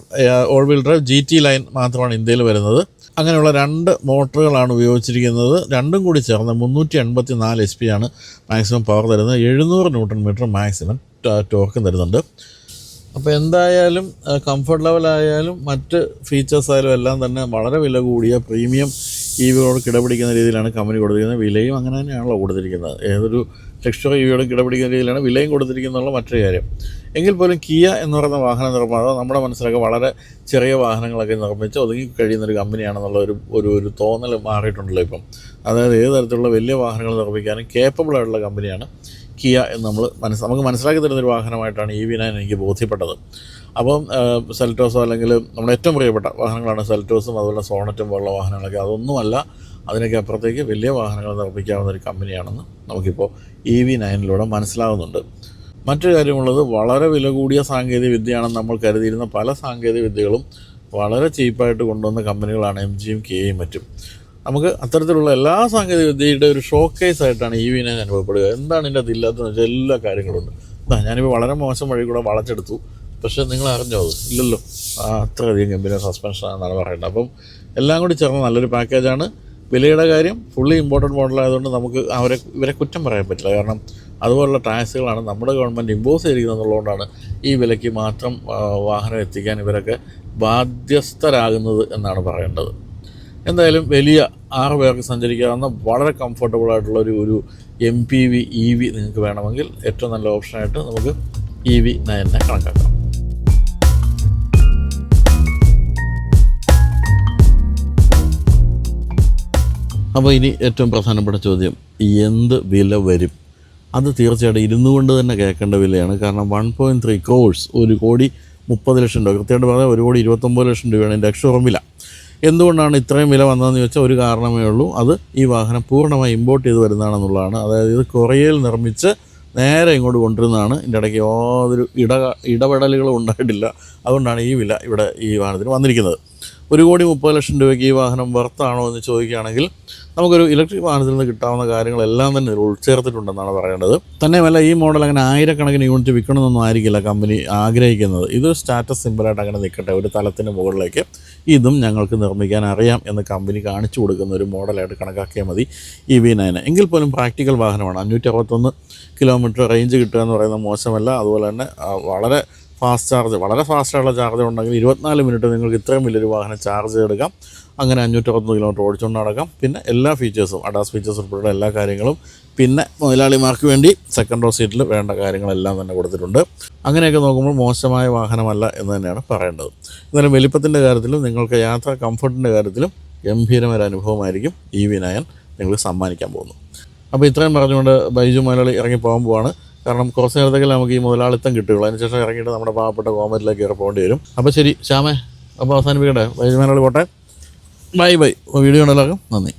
all wheel drive GT line മാത്രമാണ് ഇന്ത്യയിൽ വരുന്നത്. അങ്ങനെയുള്ള 2 മോട്ടറുകളാണ് ഉപയോഗിച്ചിരിക്കുന്നത്. രണ്ടും കൂടി ചേർന്ന് 384 HP ആണ് മാക്സിമം പവർ തരുന്നത്. 700 ന്യൂട്ടൺ മീറ്റർ മാക്സിമം ടോർക്കും തരുന്നുണ്ട്. അപ്പോൾ എന്തായാലും കംഫർട്ട് ലെവലായാലും മറ്റ് ഫീച്ചേഴ്സ് ആയാലും എല്ലാം തന്നെ വളരെ വില കൂടിയ പ്രീമിയം EVയോട് കിടപിടിക്കുന്ന രീതിയിലാണ് കമ്പനി കൊടുത്തിരിക്കുന്നത്. വിലയും അങ്ങനെ തന്നെയാണല്ലോ കൊടുത്തിരിക്കുന്നത്. ഏതൊരു ലക്ഷറി EVയോട് കിടപിടിക്കുന്ന രീതിയിലാണ് വിലയും കൊടുത്തിരിക്കുന്നുള്ള മറ്റൊരു കാര്യം. എങ്കിൽ പോലും കിയ എന്ന് പറയുന്ന വാഹന നിർമ്മാതാവ് നമ്മുടെ മനസ്സിലൊക്കെ വളരെ ചെറിയ വാഹനങ്ങളൊക്കെ നിർമ്മിച്ച് ഒതുങ്ങി കഴിയുന്നൊരു കമ്പനിയാണെന്നുള്ള ഒരു തോന്നൽ മാറിയിട്ടുണ്ടല്ലോ ഇപ്പം. അതായത് ഏത് തരത്തിലുള്ള വലിയ വാഹനങ്ങൾ നിർമ്മിക്കാനും കേപ്പബിൾ ആയിട്ടുള്ള കമ്പനിയാണ് കിയ എന്ന് നമുക്ക് മനസ്സിലാക്കി തരുന്നൊരു വാഹനമായിട്ടാണ് EV9 എനിക്ക് ബോധ്യപ്പെട്ടത്. അപ്പം സെൽറ്റോസോ അല്ലെങ്കിൽ നമ്മുടെ ഏറ്റവും പ്രിയപ്പെട്ട വാഹനങ്ങളാണ് സെൽറ്റോസും അതുപോലെ സോണറ്റും പോലുള്ള വാഹനങ്ങളൊക്കെ. അതൊന്നുമല്ല, അതിനൊക്കെ അപ്പുറത്തേക്ക് വലിയ വാഹനങ്ങൾ നിർമ്മിക്കാവുന്ന ഒരു കമ്പനിയാണെന്ന് നമുക്കിപ്പോൾ EV9 മനസ്സിലാവുന്നുണ്ട്. മറ്റൊരു കാര്യമുള്ളത്, വളരെ വില കൂടിയ സാങ്കേതിക വിദ്യയാണെന്ന് നമ്മൾ കരുതിയിരുന്ന പല സാങ്കേതിക വിദ്യകളും വളരെ ചീപ്പായിട്ട് കൊണ്ടുവന്ന കമ്പനികളാണ് MGയും കിയയും മറ്റും. നമുക്ക് അത്തരത്തിലുള്ള എല്ലാ സാങ്കേതിക വിദ്യയുടെ ഒരു ഷോക്കേസ് ആയിട്ടാണ് EV9 അനുഭവപ്പെടുക. എന്താണ് ഇതിൻ്റെ അതില്ലാത്തതെന്ന് വെച്ചാൽ എല്ലാ കാര്യങ്ങളുണ്ട്. ഞാനിപ്പോൾ വളരെ മോശം വഴി കൂടെ വളച്ചെടുത്തു, പക്ഷേ നിങ്ങൾ അറിഞ്ഞോ? അത് ഇല്ലല്ലോ. അത്രയധികം ഗംഭീര സസ്പെൻഷനാണെന്നാണ് പറയുന്നത്. അപ്പം എല്ലാം കൂടി ചേർന്ന് നല്ലൊരു പാക്കേജാണ്. വിലയുടെ കാര്യം ഫുള്ളി ഇമ്പോർട്ടൻറ്റ് മോഡലായതുകൊണ്ട് നമുക്ക് ഇവരെ കുറ്റം പറയാൻ പറ്റില്ല. കാരണം അതുപോലുള്ള ടാക്സുകളാണ് നമ്മുടെ ഗവൺമെൻറ് ഇമ്പോസ് ചെയ്തിരിക്കുന്നത് എന്നുള്ളതുകൊണ്ടാണ് ഈ വിലയ്ക്ക് മാത്രം വാഹനം എത്തിക്കാൻ ഇവരൊക്കെ ബാധ്യസ്ഥരാകുന്നത് എന്നാണ് പറയേണ്ടത്. എന്തായാലും വലിയ 6 പേർക്ക് സഞ്ചരിക്കാവുന്ന വളരെ കംഫർട്ടബിളായിട്ടുള്ള ഒരു MPV EV നിങ്ങൾക്ക് വേണമെങ്കിൽ ഏറ്റവും നല്ല ഓപ്ഷനായിട്ട് നമുക്ക് EV9 കണക്കാക്കാം. അപ്പോൾ ഇനി ഏറ്റവും പ്രധാനപ്പെട്ട ചോദ്യം, എന്ത് വില വരും? അത് തീർച്ചയായിട്ടും ഇരുന്നു കൊണ്ട് തന്നെ കേൾക്കേണ്ട വിലയാണ്. കാരണം 1.3 crores, 1,30,00,000 രൂപ, കൃത്യമായിട്ട് പറഞ്ഞാൽ 1,29,00,000 രൂപയാണ് ഇതിൻ്റെ എക്സ്ഷോറൂം വില. എന്തുകൊണ്ടാണ് ഇത്രയും വില വന്നതെന്ന് ചോദിച്ചാൽ ഒരു കാരണമേ ഉള്ളൂ. അത് ഈ വാഹനം പൂർണ്ണമായി ഇമ്പോർട്ട് ചെയ്ത് വരുന്നതാണെന്നുള്ളതാണ്. അതായത് ഇത് കൊറിയയിൽ നിർമ്മിച്ച് നേരെ ഇങ്ങോട്ട് കൊണ്ടുവരുന്നതാണ്. ഇതിൻ്റെ ഇടയ്ക്ക് യാതൊരു ഇടപെടലുകളും ഉണ്ടായിട്ടില്ല. അതുകൊണ്ടാണ് ഈ വില ഇവിടെ ഈ വാഹനത്തിന് വന്നിരിക്കുന്നത്. 1,30,00,000 രൂപയ്ക്ക് ഈ വാഹനം വർത്താണോ എന്ന് ചോദിക്കുകയാണെങ്കിൽ നമുക്കൊരു ഇലക്ട്രിക് വാഹനത്തിൽ നിന്ന് കിട്ടാവുന്ന കാര്യങ്ങളെല്ലാം തന്നെ ഉൾച്ചേർത്തിട്ടുണ്ടെന്നാണ് പറയേണ്ടത്. തന്നെയുമല്ല, ഈ മോഡൽ അങ്ങനെ ആയിരക്കണക്കിന് യൂണിറ്റ് വിൽക്കണമെന്നൊന്നും ആയിരിക്കില്ല കമ്പനി ആഗ്രഹിക്കുന്നത്. ഇതൊരു സ്റ്റാറ്റസ് സിമ്പിളായിട്ട് അങ്ങനെ നിൽക്കട്ടെ, ഒരു തലത്തിന് മുകളിലേക്ക് ഇതും ഞങ്ങൾക്ക് നിർമ്മിക്കാൻ അറിയാം എന്ന് കമ്പനി കാണിച്ചു കൊടുക്കുന്ന ഒരു മോഡലായിട്ട് കണക്കാക്കിയാൽ മതി EV9. എങ്കിൽ പോലും പ്രാക്ടിക്കൽ വാഹനമാണ്. 561 കിലോമീറ്റർ റേഞ്ച് കിട്ടുക എന്ന് പറയുന്നത് മോശമല്ല. അതുപോലെ തന്നെ വളരെ ഫാസ്റ്റായിട്ടുള്ള ചാർജർ ഉണ്ടെങ്കിൽ 24 മിനിറ്റ് നിങ്ങൾക്ക് ഇത്രയും വലിയൊരു വാഹനം ചാർജ് ചെയ്തെടുക്കാം. അങ്ങനെ 561 കിലോമീറ്റർ ഓടിച്ചുകൊണ്ട് നടക്കാം. പിന്നെ എല്ലാ ഫീച്ചേഴ്സും, അഡാസ് ഫീച്ചേഴ്സ് ഉൾപ്പെടെ എല്ലാ കാര്യങ്ങളും, പിന്നെ മുതലാളിമാർക്ക് വേണ്ടി സെക്കൻഡ് റോ സീറ്റിൽ വേണ്ട കാര്യങ്ങളെല്ലാം തന്നെ കൊടുത്തിട്ടുണ്ട്. അങ്ങനെയൊക്കെ നോക്കുമ്പോൾ മോശമായ വാഹനമല്ല എന്ന് തന്നെയാണ് പറയേണ്ടത്. എന്നാലും വലിപ്പത്തിൻ്റെ കാര്യത്തിലും നിങ്ങൾക്ക് യാത്രാ കംഫർട്ടിൻ്റെ കാര്യത്തിലും ഗംഭീരമായ അനുഭവമായിരിക്കും EV9 നിങ്ങൾക്ക് സമ്മാനിക്കാൻ പോകുന്നു. അപ്പോൾ ഇത്രയും പറഞ്ഞുകൊണ്ട് ബൈജു മുതലാളി ഇറങ്ങി പോകാൻ പോവാണ്. കാരണം കുറച്ച് നേരത്തേക്ക് നമുക്ക് ഈ മുതലാളിത്തം കിട്ടുകയുള്ളൂ. അതിനുശേഷം ഇറങ്ങിയിട്ട് നമ്മുടെ പാവപ്പെട്ട കോമറ്റിലേക്ക് കയറി പോകേണ്ടി വരും. അപ്പോൾ ശരി ശ്യാമേ, അപ്പോൾ അവസാനിപ്പിക്കട്ടെ. ബൈജു മുതലാളി പോട്ടെ. ബൈ. വീഡിയോ ഉണ്ടല്ലോ. നന്ദി.